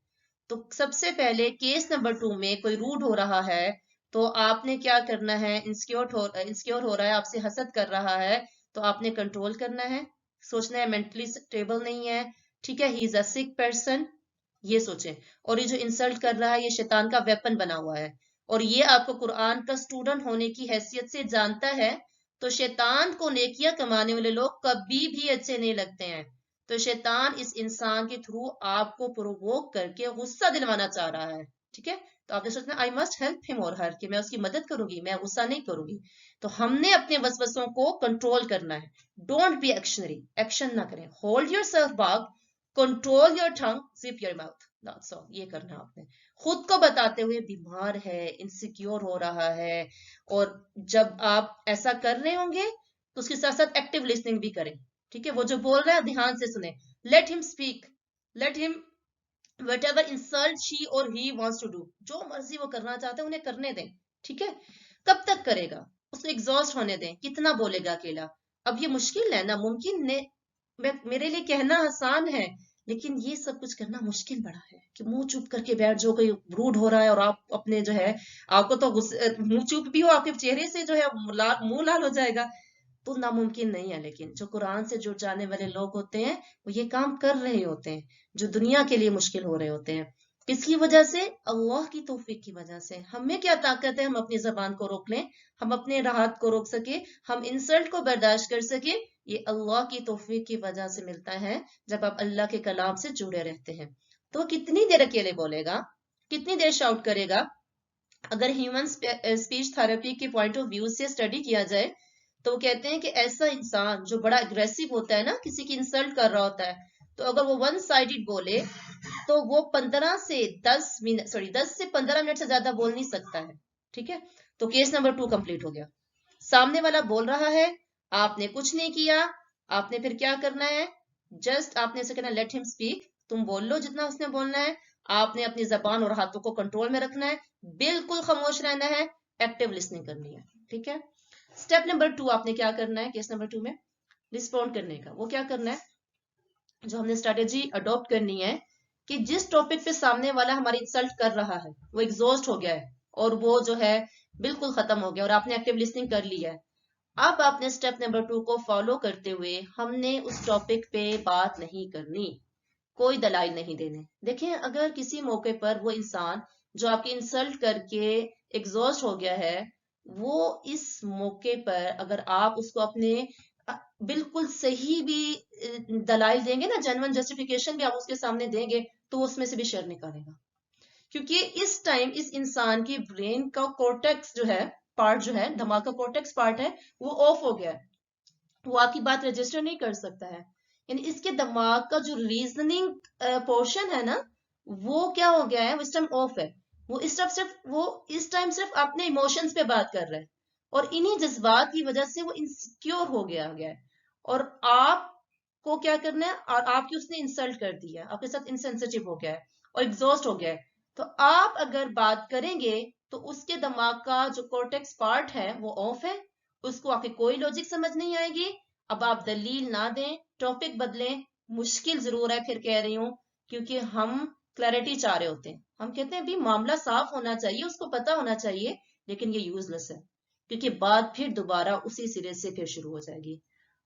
تو سب سے پہلے کیس نمبر 2 میں کوئی روڈ ہو رہا ہے تو آپ نے کیا کرنا ہے، انسیکیور ہو رہا ہے، آپ سے حسد کر رہا ہے، تو آپ نے کنٹرول کرنا ہے، سوچنا ہے مینٹلی اسٹیبل نہیں ہے، ٹھیک ہے، ہی از اے سک پرسن، یہ سوچیں. اور یہ جو انسلٹ کر رہا ہے یہ شیطان کا ویپن بنا ہوا ہے. اور یہ آپ کو قرآن کا اسٹوڈنٹ ہونے کی حیثیت سے جانتا ہے. تو شیطان کو نیکیاں کمانے والے لوگ کبھی بھی اچھے نہیں لگتے ہیں. تو شیطان اس انسان کے تھرو آپ کو پرووک کر کے غصہ دلوانا چاہ رہا ہے، ٹھیک ہے. تو آپ نے سوچنا آئی مسٹ ہیلپ ہم اور ہر، کہ میں اس کی مدد کروں گی، میں غصہ نہیں کروں گی. تو ہم نے اپنے وسوسوں کو کنٹرول کرنا ہے. ڈونٹ بی ایکشنری، ایکشن نہ کریں. Hold your self back, control your tongue, zip your mouth. That's all. یہ کرنا آپ نے. خود کو بتاتے ہوئے بیمار ہے، انسیکیور ہو رہا ہے. اور جب آپ ایسا کر رہے ہوں گے تو اس کے ساتھ ساتھ ایکٹیو لسننگ بھی کریں، ٹھیک ہے. وہ جو بول رہا ہے دھیان سے سنیں. لیٹ ہم اسپیک، لیٹ ہم وٹ ایور انسلٹ شی اور ہی وانٹس ٹو ڈو، جو مرضی وہ کرنا چاہتے ہیں انہیں کرنے دیں، ٹھیک ہے. کب تک کرے گا، اس کو ایگزاسٹ ہونے دیں. کتنا بولے گا اکیلا. اب یہ مشکل ہے، ناممکن نے میرے لیے کہنا آسان ہے، لیکن یہ سب کچھ کرنا مشکل بڑا ہے. کہ منہ چپ کر کے بیٹھ جو، کوئی روڈ ہو رہا ہے اور آپ اپنے جو ہے، آپ کو تو منہ چپ بھی ہو، آپ کے چہرے سے جو ہے منہ لال ہو جائے گا. تو ناممکن نہیں ہے. لیکن جو قرآن سے جڑ جانے والے لوگ ہوتے ہیں وہ یہ کام کر رہے ہوتے ہیں جو دنیا کے لیے مشکل ہو رہے ہوتے ہیں. کس کی وجہ سے؟ اللہ کی توفیق کی وجہ سے. ہمیں کیا طاقت ہے ہم اپنی زبان کو روک لیں، ہم اپنے راحت کو روک سکے، ہم انسلٹ کو برداشت کر سکے؟ یہ اللہ کی توفیق کی وجہ سے ملتا ہے جب آپ اللہ کے کلام سے جڑے رہتے ہیں. تو کتنی دیر اکیلے بولے گا، کتنی دیر شاؤٹ کرے گا؟ اگر ہیومن اسپیچ تھراپی کے پوائنٹ آف ویو سے اسٹڈی کیا جائے تو وہ کہتے ہیں کہ ایسا انسان جو بڑا اگریسو ہوتا ہے نا، کسی کی انسلٹ کر رہا ہوتا ہے، تو اگر وہ ون سائیڈڈ بولے تو وہ 10 سے 15 منٹ سے زیادہ بول نہیں سکتا ہے، ٹھیک ہے. تو کیس نمبر 2 کمپلیٹ ہو گیا. سامنے والا بول رہا ہے، آپ نے کچھ نہیں کیا، آپ نے پھر کیا کرنا ہے؟ جسٹ آپ نے اسے کہنا لیٹ ہم اسپیک، تم بول لو جتنا اس نے بولنا ہے. آپ نے اپنی زبان اور ہاتھوں کو کنٹرول میں رکھنا ہے، بالکل خاموش رہنا ہے، ایکٹیو لسننگ کرنی ہے، ٹھیک ہے. اسٹیپ نمبر 2 آپ نے کیا کرنا ہے کیس نمبر 2 میں؟ رسپونڈ کرنے کا. وہ کیا کرنا ہے جو ہم نے اسٹریٹجی اڈاپٹ کرنی ہے کہ جس ٹاپک پہ سامنے والا ہماری انسلٹ کر رہا ہے وہ ایگزاسٹ ہو گیا ہے اور وہ جو ہے بالکل ختم ہو گیا اور آپ نے ایکٹیو لسننگ کر لی ہے. اب آپ نے اسٹیپ نمبر 2 کو فالو کرتے ہوئے ہم نے اس ٹاپک پہ بات نہیں کرنی، کوئی دلائل نہیں دینے. دیکھیں اگر کسی موقع پر وہ انسان جو آپ کی انسلٹ کر کے ایگزاسٹ ہو گیا ہے، وہ اس موقع پر اگر آپ اس کو اپنے بالکل صحیح بھی دلائل دیں گے نا، جینوئن جسٹیفیکیشن بھی آپ اس کے سامنے دیں گے تو اس میں سے بھی شر نکالے گا. کیونکہ اس ٹائم اس انسان کی برین کا کورٹیکس جو ہے، پارٹ جو ہے، دماغ کا کورٹیکس پارٹ ہے، وہ آف ہو گیا ہے، وہ آپ کی بات رجسٹر نہیں کر سکتا ہے. یعنی اس کے دماغ کا جو ریزننگ پورشن ہے نا، وہ کیا ہو گیا ہے، وہ اس ٹائم آف ہے. وہ اس ٹائم صرف اپنے ایموشنز پہ بات کر رہا ہے اور انہی جذبات کی وجہ سے وہ انسیکیور ہو گیا ہے. اور آپ کو کیا کرنا ہے، اور آپ کی اس نے انسلٹ کر دی ہے، آپ کے ساتھ انسینسٹیو ہو گیا ہے اور ایگزاسٹ ہو گیا ہے. تو آپ اگر بات کریں گے تو اس کے دماغ کا جو کورٹیکس پارٹ ہے وہ آف ہے، اس کو آپ کی کوئی لوجک سمجھ نہیں آئے گی. اب آپ دلیل نہ دیں، ٹاپک بدلیں، مشکل ضرور ہے پھر کہہ رہی ہوں، کیونکہ ہم کلیئرٹی چاہ رہے ہوتے ہیں. ہم کہتے ہیں بھی معاملہ صاف ہونا چاہیے، اس کو پتا ہونا چاہیے، لیکن یہ یوز لیس ہے کیونکہ بات پھر دوبارہ اسی سرے سے پھر شروع ہو جائے گی.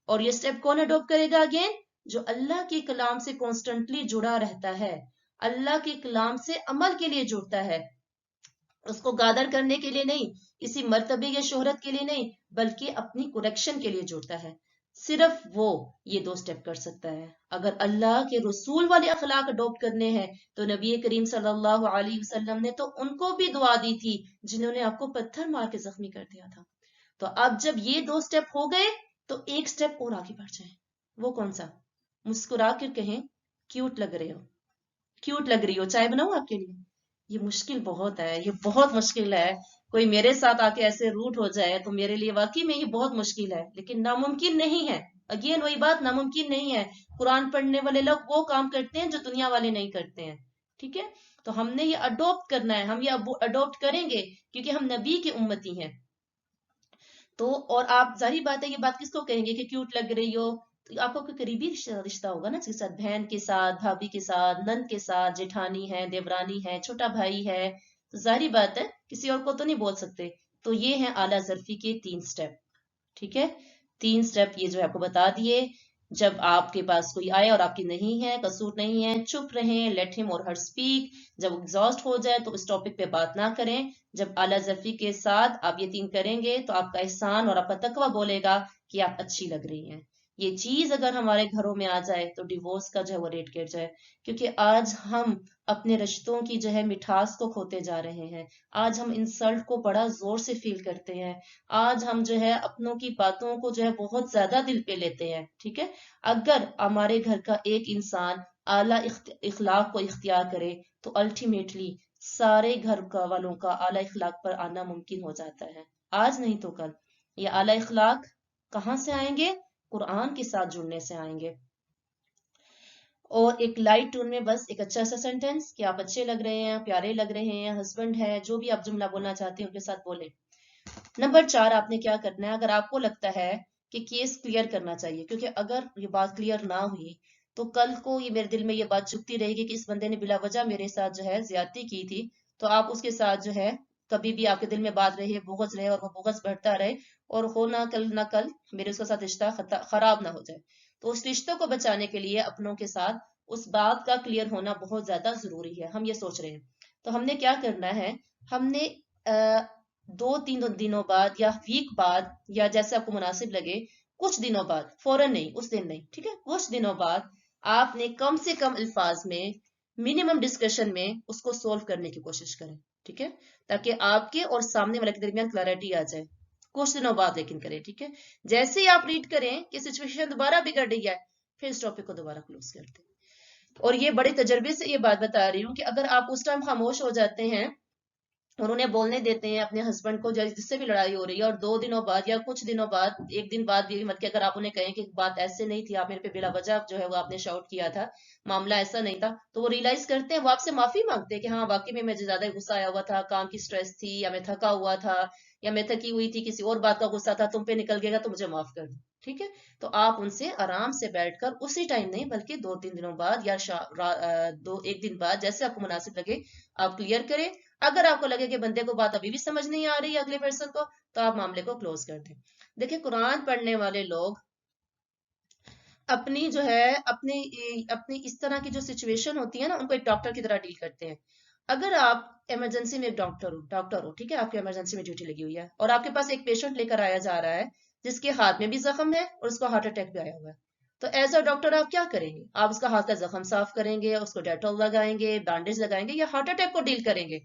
اور یہ سٹیپ کون اڈاپٹ کرے گا اگین؟ جو اللہ کے کلام سے کانسٹنٹلی جڑا رہتا ہے، اللہ کے کلام سے عمل کے لیے جڑتا ہے، اس کو گادر کرنے کے لیے نہیں، کسی مرتبے یا شہرت کے لیے نہیں، بلکہ اپنی کریکشن کے لیے جڑتا ہے. صرف وہ یہ 2 سٹیپ کر سکتا ہے. اگر اللہ کے رسول والے اخلاق اڈاپٹ کرنے ہیں تو نبی کریم صلی اللہ علیہ وسلم نے تو ان کو بھی دعا دی تھی جنہوں نے آپ کو پتھر مار کے زخمی کر دیا تھا. تو اب جب یہ 2 سٹیپ ہو گئے تو ایک سٹیپ اور آگے بڑھ جائیں. وہ کون سا؟ مسکرا کر کہیں کیوٹ لگ رہے ہو، کیوٹ لگ رہی ہو، چائے بناؤں آپ کے لیے. یہ مشکل بہت ہے، یہ بہت مشکل ہے. کوئی میرے ساتھ آ کے ایسے روٹ ہو جائے تو میرے لیے واقعی میں یہ بہت مشکل ہے، لیکن ناممکن نہیں ہے. اگین وہی بات، ناممکن نہیں ہے. قرآن پڑھنے والے لوگ وہ کام کرتے ہیں جو دنیا والے نہیں کرتے ہیں. ٹھیک ہے، تو ہم نے یہ اڈاپٹ کرنا ہے، ہم یہ اڈاپٹ کریں گے کیونکہ ہم نبی کی امتی ہیں. تو اور آپ ظاہری بات ہے یہ بات کس کو کہیں گے کہ کیوٹ لگ رہی ہو؟ تو آپ کو کوئی قریبی رشتہ ہوگا نا، جس کے ساتھ بہن کے ساتھ، بھابھی کے ساتھ، نند کے ساتھ، جیٹھانی ہے، دیورانی ہے، چھوٹا بھائی ہے. تو ظاہری بات ہے کسی اور کو تو نہیں بول سکتے. تو یہ ہیں اعلیٰ ظرفی کے 3 سٹیپ. ٹھیک ہے، 3 سٹیپ یہ جو ہے آپ کو بتا دیے. جب آپ کے پاس کوئی آئے اور آپ کی نہیں ہے، قصور نہیں ہے، چپ رہیں، لیٹ ہم اور ہر اسپیک. جب ایگزاسٹ ہو جائے تو اس ٹاپک پہ بات نہ کریں. جب اعلیٰ ظرفی کے ساتھ آپ یہ 3 کریں گے تو آپ کا احسان اور آپ کا تقویٰ بولے گا کہ آپ اچھی لگ رہی ہیں. یہ چیز اگر ہمارے گھروں میں آ جائے تو ڈیورس کا جو ہے وہ ریٹ گر جائے. کیونکہ آج ہم اپنے رشتوں کی جو ہے مٹھاس کو کھوتے جا رہے ہیں. آج ہم انسلٹ کو بڑا زور سے فیل کرتے ہیں. آج ہم جو ہے اپنوں کی باتوں کو جو ہے بہت زیادہ دل پہ لیتے ہیں. ٹھیک ہے، اگر ہمارے گھر کا ایک انسان اعلیٰ اخلاق کو اختیار کرے تو الٹیمیٹلی سارے گھر کا والوں کا اعلیٰ اخلاق پر آنا ممکن ہو جاتا ہے. آج نہیں تو کل. یہ اعلیٰ اخلاق کہاں سے آئیں گے؟ قرآن کے ساتھ جڑنے سے آئیں گے. اور ایک لائٹ ٹون میں بس ایک اچھا سا سینٹینس کہ آپ اچھے لگ رہے ہیں، پیارے لگ رہے ہیں، ہسبینڈ ہے، جو بھی آپ جملہ بولنا چاہتے ہیں ان کے ساتھ بولیں. نمبر 4 آپ نے کیا کرنا ہے؟ اگر آپ کو لگتا ہے کہ کیس کلیئر کرنا چاہیے، کیونکہ اگر یہ بات کلیئر نہ ہوئی تو کل کو یہ میرے دل میں یہ بات چپتی رہے گی کہ اس بندے نے بلا وجہ میرے ساتھ جو ہے زیادتی کی تھی. تو آپ اس کے ساتھ جو ہے کبھی بھی آپ کے دل میں بات رہے، بغض رہے، اور وہ بغض بڑھتا رہے، اور ہو نہ کل میرے اس کے ساتھ رشتہ خراب نہ ہو جائے. تو اس رشتوں کو بچانے کے لیے اپنوں کے ساتھ اس بات کا کلیئر ہونا بہت زیادہ ضروری ہے. ہم یہ سوچ رہے ہیں تو ہم نے کیا کرنا ہے؟ ہم نے 2-3 دنوں بعد یا ویک بعد یا جیسے آپ کو مناسب لگے، کچھ دنوں بعد، فوراً نہیں، اس دن نہیں، ٹھیک ہے، کچھ دنوں بعد آپ نے کم سے کم الفاظ میں، منیمم ڈسکشن میں اس کو سولو کرنے کی کوشش کریں. ٹھیک ہے، تاکہ آپ کے اور سامنے والے کے درمیان کلیئرٹی آ جائے. کچھ دنوں بعد لیکن کریں. ٹھیک ہے، جیسے ہی آپ ریڈ کریں کہ سچویشن دوبارہ بگڑ رہی ہے، پھر اس ٹاپک کو دوبارہ کلوز کر دیں. اور یہ بڑے تجربے سے یہ بات بتا رہی ہوں کہ اگر آپ اس ٹائم خاموش ہو جاتے ہیں اور انہیں بولنے دیتے ہیں اپنے ہسبینڈ کو جس سے بھی لڑائی ہو رہی ہے، اور 2 دنوں بعد یا کچھ دنوں بعد، 1 دن بعد بھی مت کہ اگر آپ انہیں کہیں کہ بات ایسے نہیں تھی، آپ میرے پہ بلا وجہ جو ہے وہ آپ نے شاؤٹ کیا تھا، معاملہ ایسا نہیں تھا، تو وہ ریئلائز کرتے ہیں، وہ آپ سے معافی مانگتے ہیں کہ ہاں واقعی میں مجھے زیادہ غصہ آیا ہوا تھا، کام کی سٹریس تھی، یا میں تھکا ہوا تھا، یا میں تھکی ہوئی تھی، کسی اور بات کا غصہ تھا، تم پہ نکل گیا تو مجھے معاف کر دو. ٹھیک ہے، تو آپ ان سے آرام سے بیٹھ کر اسی ٹائم نہیں بلکہ 2-3 دنوں بعد یا 1 دن بعد جیسے آپ کو مناسب لگے آپ کلیئر کریں. اگر آپ کو لگے کہ بندے کو بات ابھی بھی سمجھ نہیں آ رہی ہے اگلے پرسن کو، تو آپ معاملے کو کلوز کر دیں. دیکھیں قرآن پڑھنے والے لوگ اپنی جو ہے اپنی اس طرح کی جو سچویشن ہوتی ہے نا، ان کو ایک ڈاکٹر کی طرح ڈیل کرتے ہیں. اگر آپ ایمرجنسی میں ایک ڈاکٹر ہو، ٹھیک ہے، آپ کی ایمرجنسی میں ڈیوٹی لگی ہوئی ہے اور آپ کے پاس ایک پیشنٹ لے کر آیا جا رہا ہے جس کے ہاتھ میں بھی زخم ہے اور اس کو ہارٹ اٹیک بھی آیا ہوا ہے، تو ایز اے ڈاکٹر آپ کیا کریں گے؟ آپ اس کا ہاتھ کا زخم صاف کریں گے، اس کو ڈیٹول لگائیں گے، بینڈیج لگائیں گے، یا ہارٹ اٹیک کو ڈیل کریں گے؟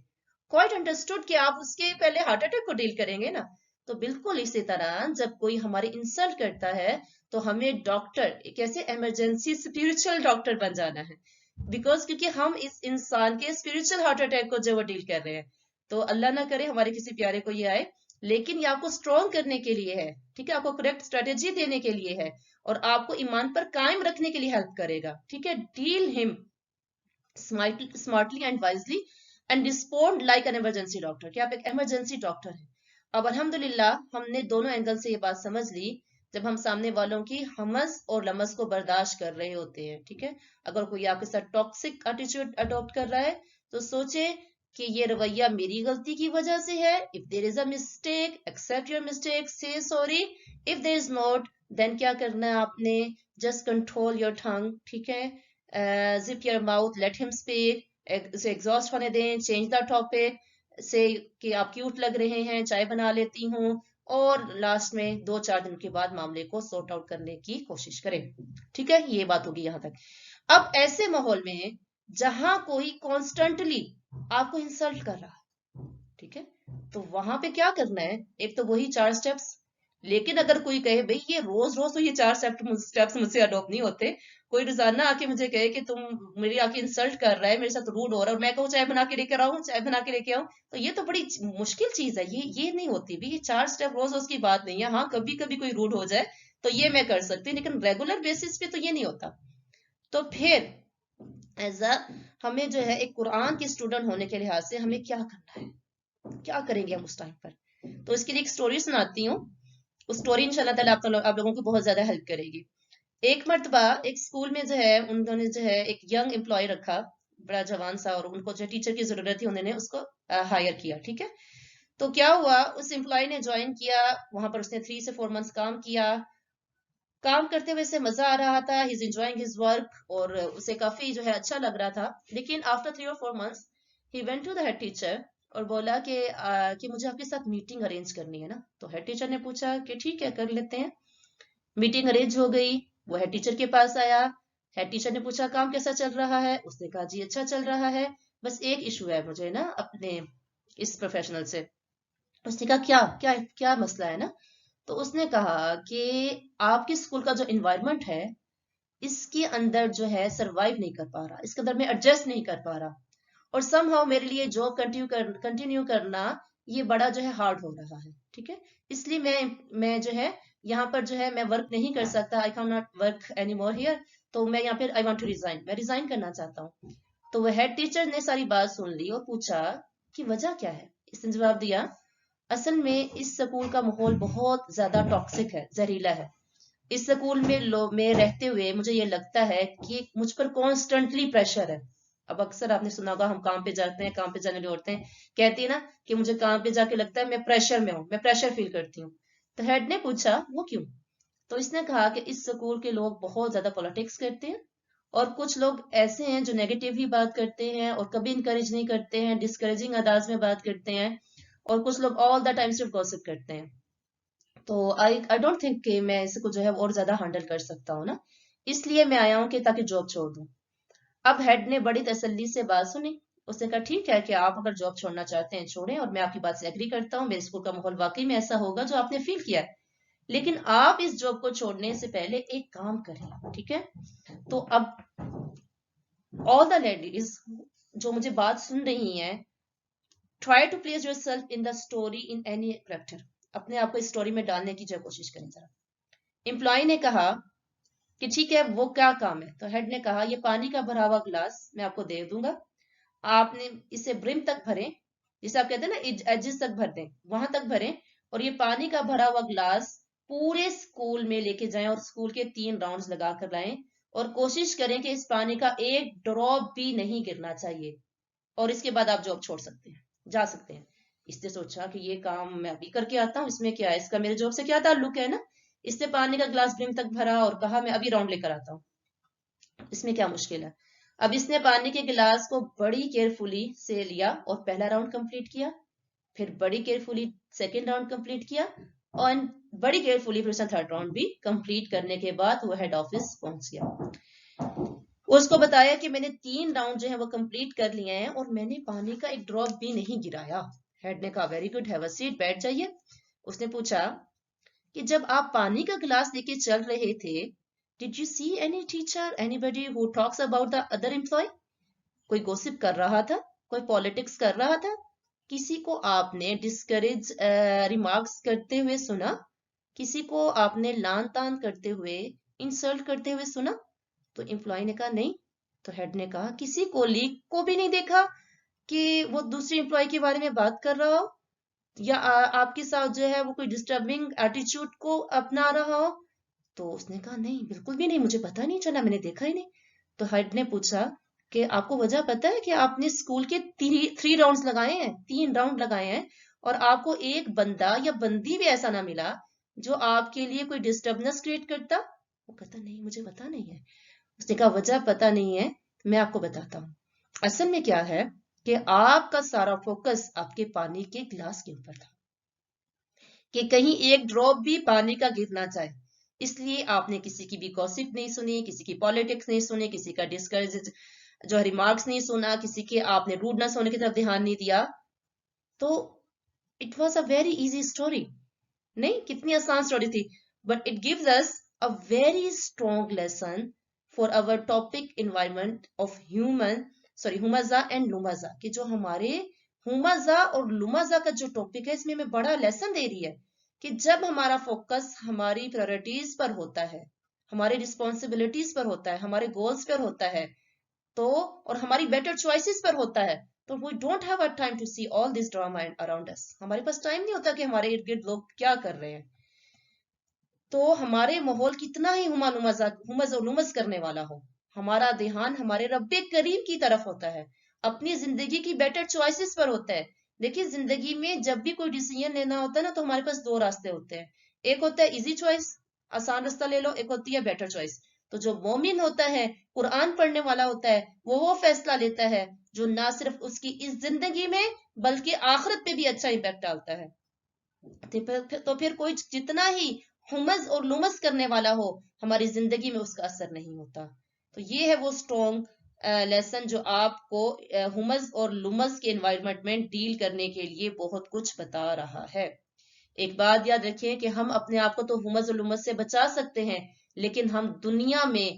کوائٹ انڈرسٹوڈ کہ آپ اس کے پہلے ہارٹ اٹیک کو ڈیل کریں گے نا. تو بالکل اسی طرح جب کوئی ہماری انسلٹ کرتا ہے تو ہمیں ڈاکٹر ایک ایسے ایمرجنسی اسپرچل ڈاکٹر بن جانا ہے، بیکاز کیونکہ ہم اس انسان کے اسپرچل ہارٹ اٹیک کو جو وہ ڈیل کر رہے ہیں. تو اللہ نہ کرے ہمارے کسی پیارے کو یہ آئے، لیکن یہ آپ کو اسٹرانگ کرنے کے لیے ہے. ٹھیک ہے، آپ کو کریکٹ اسٹریٹجی دینے کے لیے ہے، اور آپ کو ایمان پر قائم رکھنے کے لیے ہیلپ کرے گا. ٹھیک ہے، ڈیل ہم smartly and wisely and respond like an emergency doctor کہ آپ ایک ایمرجنسی ڈاکٹر ہیں. اب الحمدللہ ہم نے دونوں اینگل سے یہ بات سمجھ لی جب ہم سامنے والوں کی ہمس اور لمس کو برداشت کر رہے ہوتے ہیں. ٹھیک ہے، اگر کوئی آپ کے ساتھ ٹاکسک ایٹیٹیوڈ اڈاپٹ کر رہا ہے تو سوچے کہ یہ رویہ میری غلطی کی وجہ سے ہے. if there is a mistake, accept your mistake, say sorry. if there is not, then کیا کرنا ہے آپ نے؟ just control your tongue. ٹھیک ہے، zip your mouth, let him speak. اسے ایگزاسٹ ہونے دیں، چینج دا ٹاپک سے کہ آپ کیوٹ لگ رہے ہیں، چائے بنا لیتی ہوں، اور لاسٹ میں 2-4 دن کے بعد معاملے کو سورٹ آؤٹ کرنے کی کوشش کریں. ٹھیک ہے, یہ بات ہوگی یہاں تک. اب ایسے ماحول میں جہاں کوئی کانسٹنٹلی آپ کو انسلٹ کر رہا ہے, ٹھیک ہے, تو وہاں پہ کیا کرنا ہے؟ ایک تو وہی 4 سٹیپس. لیکن اگر کوئی کہے بھئی یہ روز روز تو یہ 4 سٹیپس مجھ سے اڈاپٹ نہیں ہوتے, کوئی روزانہ آ کے مجھے کہے کہ تم میری آ کے انسلٹ کر رہا ہے, میرے ساتھ روڈ ہو رہا ہے, اور میں کہوں چائے بنا کے لے کے آؤں, چائے بنا کے لے کے آؤں, تو یہ تو بڑی مشکل چیز ہے. یہ نہیں ہوتی بھی, یہ 4 سٹیپ روز روز کی بات نہیں ہے. ہاں کبھی کبھی کوئی روڈ ہو جائے تو یہ میں کر سکتی, لیکن ریگولر بیسس پہ تو یہ نہیں ہوتا. تو پھر ہمیں جو ہے ایک قرآن کے اسٹوڈنٹ ہونے کے لحاظ سے ہمیں کیا کرنا ہے, کیا کریں گے ہم اس ٹائم پر؟ تو اس کے لیے ایک سٹوری سناتی ہوں. اس سٹوری انشاءاللہ تعالیٰ آپ لوگوں کو بہت زیادہ ہیلپ کرے گی. ایک مرتبہ ایک اسکول میں جو ہے انہوں نے جو ہے ایک ینگ امپلائی رکھا, بڑا جوان سا, اور ان کو جو ٹیچر کی ضرورت تھی انہوں نے اس کو ہائر کیا. ٹھیک ہے, تو کیا ہوا, اس امپلائی نے جوائن کیا, وہاں پر اس نے 3 سے 4 منتھس کام کیا. کام کرتے ہوئے اسے مزہ آ رہا تھا, ہی از انجوائنگ ہز ورک, اور اسے کافی جو ہے اچھا لگ رہا تھا. لیکن after 3 or 4 months he went to the head teacher اور بولا کہ مجھے آپ کے ساتھ میٹنگ ارینج کرنی ہے نا. تو ہیڈ ٹیچر نے پوچھا کہ ٹھیک ہے کر لیتے ہیں. میٹنگ ارینج ہو گئی, وہ ہیڈ ٹیچر کے پاس آیا. ہیڈ ٹیچر نے پوچھا کام کیسا چل رہا ہے, اس نے کہا جی اچھا چل رہا ہے, بس ایک ایشو ہے مجھے نا اپنے اس پروفیشنل سے. اس نے کہا کیا کیا کیا مسئلہ ہے نا. تو اس نے کہا کہ آپ کے اسکول کا جو انوائرمنٹ ہے اس کے اندر جو ہے سروائیو نہیں کر پا رہا, اس کے اندر میں ایڈجسٹ نہیں کر پا رہا, اور سم ہاؤ میرے لیے جاب کنٹینیو کرنا یہ بڑا جو ہے ہارڈ ہو رہا ہے. ٹھیک ہے, اس لیے میں جو ہے یہاں پر جو ہے میں ورک نہیں کر سکتا, I can not work any more here. تو میں یہاں پہ آئی وانٹ ٹو ریزائن, میں ریزائن کرنا چاہتا ہوں. تو وہ ہیڈ ٹیچر نے ساری بات سن لی اور پوچھا کہ وجہ کیا ہے. اس نے جواب دیا اصل میں اس سکول کا ماحول بہت زیادہ ٹاکسک ہے, زہریلا ہے. اس سکول میں رہتے ہوئے مجھے یہ لگتا ہے کہ مجھ پر کانسٹنٹلی پریشر ہے. اب اکثر آپ نے سنا ہوگا ہم کام پہ جاتے ہیں, کام پہ جانے والی عورتیں کہتی ہیں نا کہ مجھے کام پہ جا کے لگتا ہے میں پریشر میں ہوں, میں پریشر فیل کرتی ہوں. تو ہیڈ نے پوچھا وہ کیوں. تو اس نے کہا کہ اس سکول کے لوگ بہت زیادہ پالیٹکس کرتے ہیں, اور کچھ لوگ ایسے ہیں جو نیگیٹو ہی بات کرتے ہیں اور کبھی انکریج نہیں کرتے ہیں, ڈسکریجنگ انداز میں بات کرتے ہیں, اور کچھ لوگ آل دا ٹائم صرف گوسپ کرتے ہیں. تو آئی ڈونٹ تھنک کہ میں اس کو جو ہے اور زیادہ ہینڈل کر سکتا ہوں نا, اس لیے میں آیا ہوں کہ تاکہ جاب چھوڑ دوں. اب ہیڈ نے بڑی تسلی سے بات سنی. اس نے کہا ٹھیک ہے کہ آپ اگر جاب چھوڑنا چاہتے ہیں چھوڑیں, اور میں آپ کی بات سے ایگری کرتا ہوں, میرے اسکول کا ماحول واقعی میں ایسا ہوگا جو آپ نے فیل کیا ہے, لیکن آپ اس جاب کو چھوڑنے سے پہلے ایک کام کریں. ٹھیک ہے, تو اب آل دا لیڈیز جو مجھے بات سن رہی ہیں, try to place yourself in the story in any character, اپنے آپ کو اس اسٹوری میں ڈالنے کی جو کوشش کریں ذرا. امپلائی نے کہا کہ ٹھیک ہے وہ کیا کام ہے. تو ہیڈ نے کہا یہ پانی کا بھرا ہوا گلاس میں آپ کو دے دوں گا, آپ نے اسے برم تک بھریں, جسے آپ کہتے ہیں نا ایجز تک بھر دیں, وہاں تک بھریں, اور یہ پانی کا بھرا ہوا گلاس پورے اسکول میں لے کے جائیں اور اسکول کے 3 راؤنڈز لگا کر لائیں, اور کوشش کریں کہ اس پانی کا ایک ڈراپ بھی نہیں گرنا چاہیے, اور اس کے بعد آپ جاب چھوڑ سکتے ہیں, جا سکتے ہیں. اس نے سوچا کہ یہ کام میں ابھی کر کے آتا ہوں, اس میں کیا ہے, اس کا میرے جاب سے کیا تعلق ہے نا. اس نے پانی کا گلاس برم تک بھرا اور کہا میں ابھی راؤنڈ لے کر آتا ہوں, اس میں کیا مشکل ہے. اب اس نے پانی کے گلاس کو بڑی کیئرفلی سے لیا اور پہلا راؤنڈ کمپلیٹ کیا, پھر بڑی کیئرفلی سیکنڈ راؤنڈ کمپلیٹ کیا, اور بڑی کیئرفلی پھر اس نے 3rd راؤنڈ بھی کمپلیٹ کرنے کے بعد وہ ہیڈ آفس پہنچ گیا. اس کو بتایا کہ میں نے 3 راؤنڈ جو ہے وہ کمپلیٹ کر لیے ہیں اور میں نے پانی کا ایک ڈراپ بھی نہیں گرایا. ہیڈ نے کہا very good, have a seat, بیٹھ جائیے. اس نے پوچھا کہ جب آپ پانی کا گلاس لے کے چل رہے تھے, did you see any teacher anybody who talks about the other employee, کوئی گوسپ کر رہا تھا, کوئی پالیٹکس کر رہا تھا, کسی کو آپ نے ڈسکریج ریمارکس کرتے ہوئے سنا, کسی کو آپ نے لان تان کرتے ہوئے انسلٹ کرتے ہوئے سنا. تو امپلائی نے کہا نہیں. تو ہیڈ نے کہا کسی کولیگ کو بھی نہیں دیکھا کہ وہ دوسری امپلائی کے بارے میں بات کر رہا ہو, یا آپ کے ساتھ جو ہے وہ کوئی ڈسٹربنگ ایٹیچیوڈ کو اپنا رہا ہو. تو اس نے کہا نہیں بالکل بھی نہیں, مجھے پتا نہیں چلا, میں نے دیکھا ہی نہیں. تو ہیڈ نے پوچھا کہ آپ کو وجہ پتا ہے کہ آپ نے اسکول کے 3 راؤنڈز لگائے ہیں, 3 راؤنڈ لگائے ہیں, اور آپ کو ایک بندہ یا بندی بھی ایسا نہ ملا جو آپ کے لیے کوئی ڈسٹربنس کریٹ کرتا. وہ کہتا نہیں مجھے پتا نہیں ہے. اس نے کہا وجہ پتا نہیں ہے, میں آپ کو بتاتا ہوں. اصل میں کیا ہے کہ آپ کا سارا فوکس آپ کے پانی کے گلاس کے اوپر تھا. کہ کہیں ایک ڈراپ بھی پانی کا گرنا چاہے. اس لیے آپ نے کسی کی بھی گوسپ نہیں سنی، کسی کی پالیٹکس نہیں سنی، کسی کا ڈسکریج جو ریمارکس نہیں سنا، کسی کے آپ نے روڈنس ہونے کی طرف دھیان نہیں دیا. تو it was a very easy story. نہیں، کتنی آسان اسٹوری تھی، but it gives us a very strong lesson for our topic environment of ہیومزا اینڈ لومزا، کہ جو ہمارے ہومزا اور لومزا کا جو ٹاپک ہے، اس میں ہمیں بڑا لیسن دے رہی ہے کہ جب ہمارا فوکس ہماری پرائورٹیز پر ہوتا ہے، ہماری رسپانسبلٹیز پر ہوتا ہے، ہمارے گولز پر ہوتا ہے، تو اور ہماری بیٹر چوائسیز پر ہوتا ہے، تو we don't have a time to see all this drama around us. ہمارے پاس ٹائم نہیں ہوتا کہ ہمارے ارد گرد لوگ کیا کر رہے ہیں. تو ہمارے ماحول کتنا ہی ہمز و لمز کرنے والا ہو، ہمارا دھیان ہمارے رب کریم کی طرف ہوتا ہے، اپنی زندگی کی بیٹر چوائسیز پر ہوتا ہے. دیکھیے زندگی میں جب بھی کوئی ڈیسیژن لینا ہوتا ہے نا، تو ہمارے پاس دو راستے ہوتے ہیں. ایک ہوتا ہے ایزی چوائس، آسان راستہ لے لو، ایک ہوتی ہے بیٹر چوائس. تو جو مومن ہوتا ہے، قرآن پڑھنے والا ہوتا ہے، وہ فیصلہ لیتا ہے جو نہ صرف اس کی اس زندگی میں بلکہ آخرت پہ بھی اچھا امپیکٹ ڈالتا ہے. تو پھر کوئی جتنا ہی ہمز اور لمز کرنے والا ہو، ہماری زندگی میں اس کا اثر نہیں ہوتا. تو یہ ہے وہ اسٹرانگ لیسن جو آپ کو ہمز اور لمز کے انوائرمنٹ میں ڈیل کرنے کے لیے بہت کچھ بتا رہا ہے. ایک بات یاد رکھیں کہ ہم اپنے آپ کو تو ہمز و لمز سے بچا سکتے ہیں، لیکن ہم دنیا میں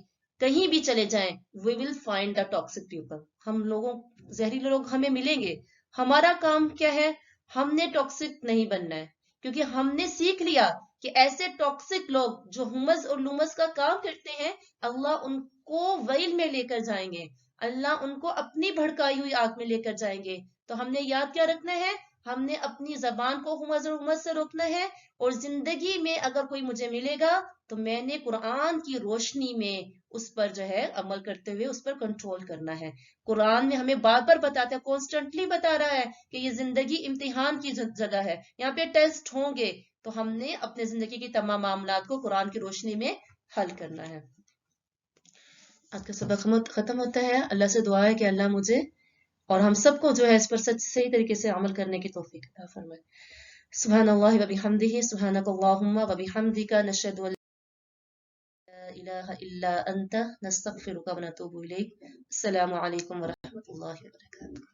کہیں بھی چلے جائیں we will find the toxic people. ہم لوگوں زہریلے لوگ ہمیں ملیں گے. ہمارا کام کیا ہے؟ ہم نے ٹاکسک نہیں بننا ہے، کیونکہ ہم نے سیکھ لیا کہ ایسے ٹاکسک لوگ جو ہمز اور لمز کا کام کرتے ہیں، اللہ ان کو ویل میں لے کر جائیں گے، اللہ ان کو اپنی بھڑکائی ہوئی آگ میں لے کر جائیں گے. تو ہم نے یاد کیا رکھنا ہے؟ ہم نے اپنی زبان کو ہمز اور لمز سے روکنا ہے، اور زندگی میں اگر کوئی مجھے ملے گا تو میں نے قرآن کی روشنی میں اس پر جو ہے عمل کرتے ہوئے اس پر کنٹرول کرنا ہے. قرآن میں ہمیں بار بار بتاتا ہے، کانسٹنٹلی بتا رہا ہے کہ یہ زندگی امتحان کی جگہ ہے، یہاں پہ ٹیسٹ ہوں گے، تو ہم نے اپنے زندگی کی تمام معاملات کو قرآن کی روشنی میں حل کرنا ہے. آج کا سبق ختم ہوتا ہے. اللہ سے دعا ہے کہ اللہ مجھے اور ہم سب کو جو ہے اس پر صحیح طریقے سے عمل کرنے کی توفیق عطا فرمائے. سبحان اللہ و بحمدہ، سبحانک اللہم و بحمدک، نشہد ان لا الہ الا انت، نستغفرک و نتوب الیک. السلام علیکم و رحمۃ اللہ وبرکاتہ.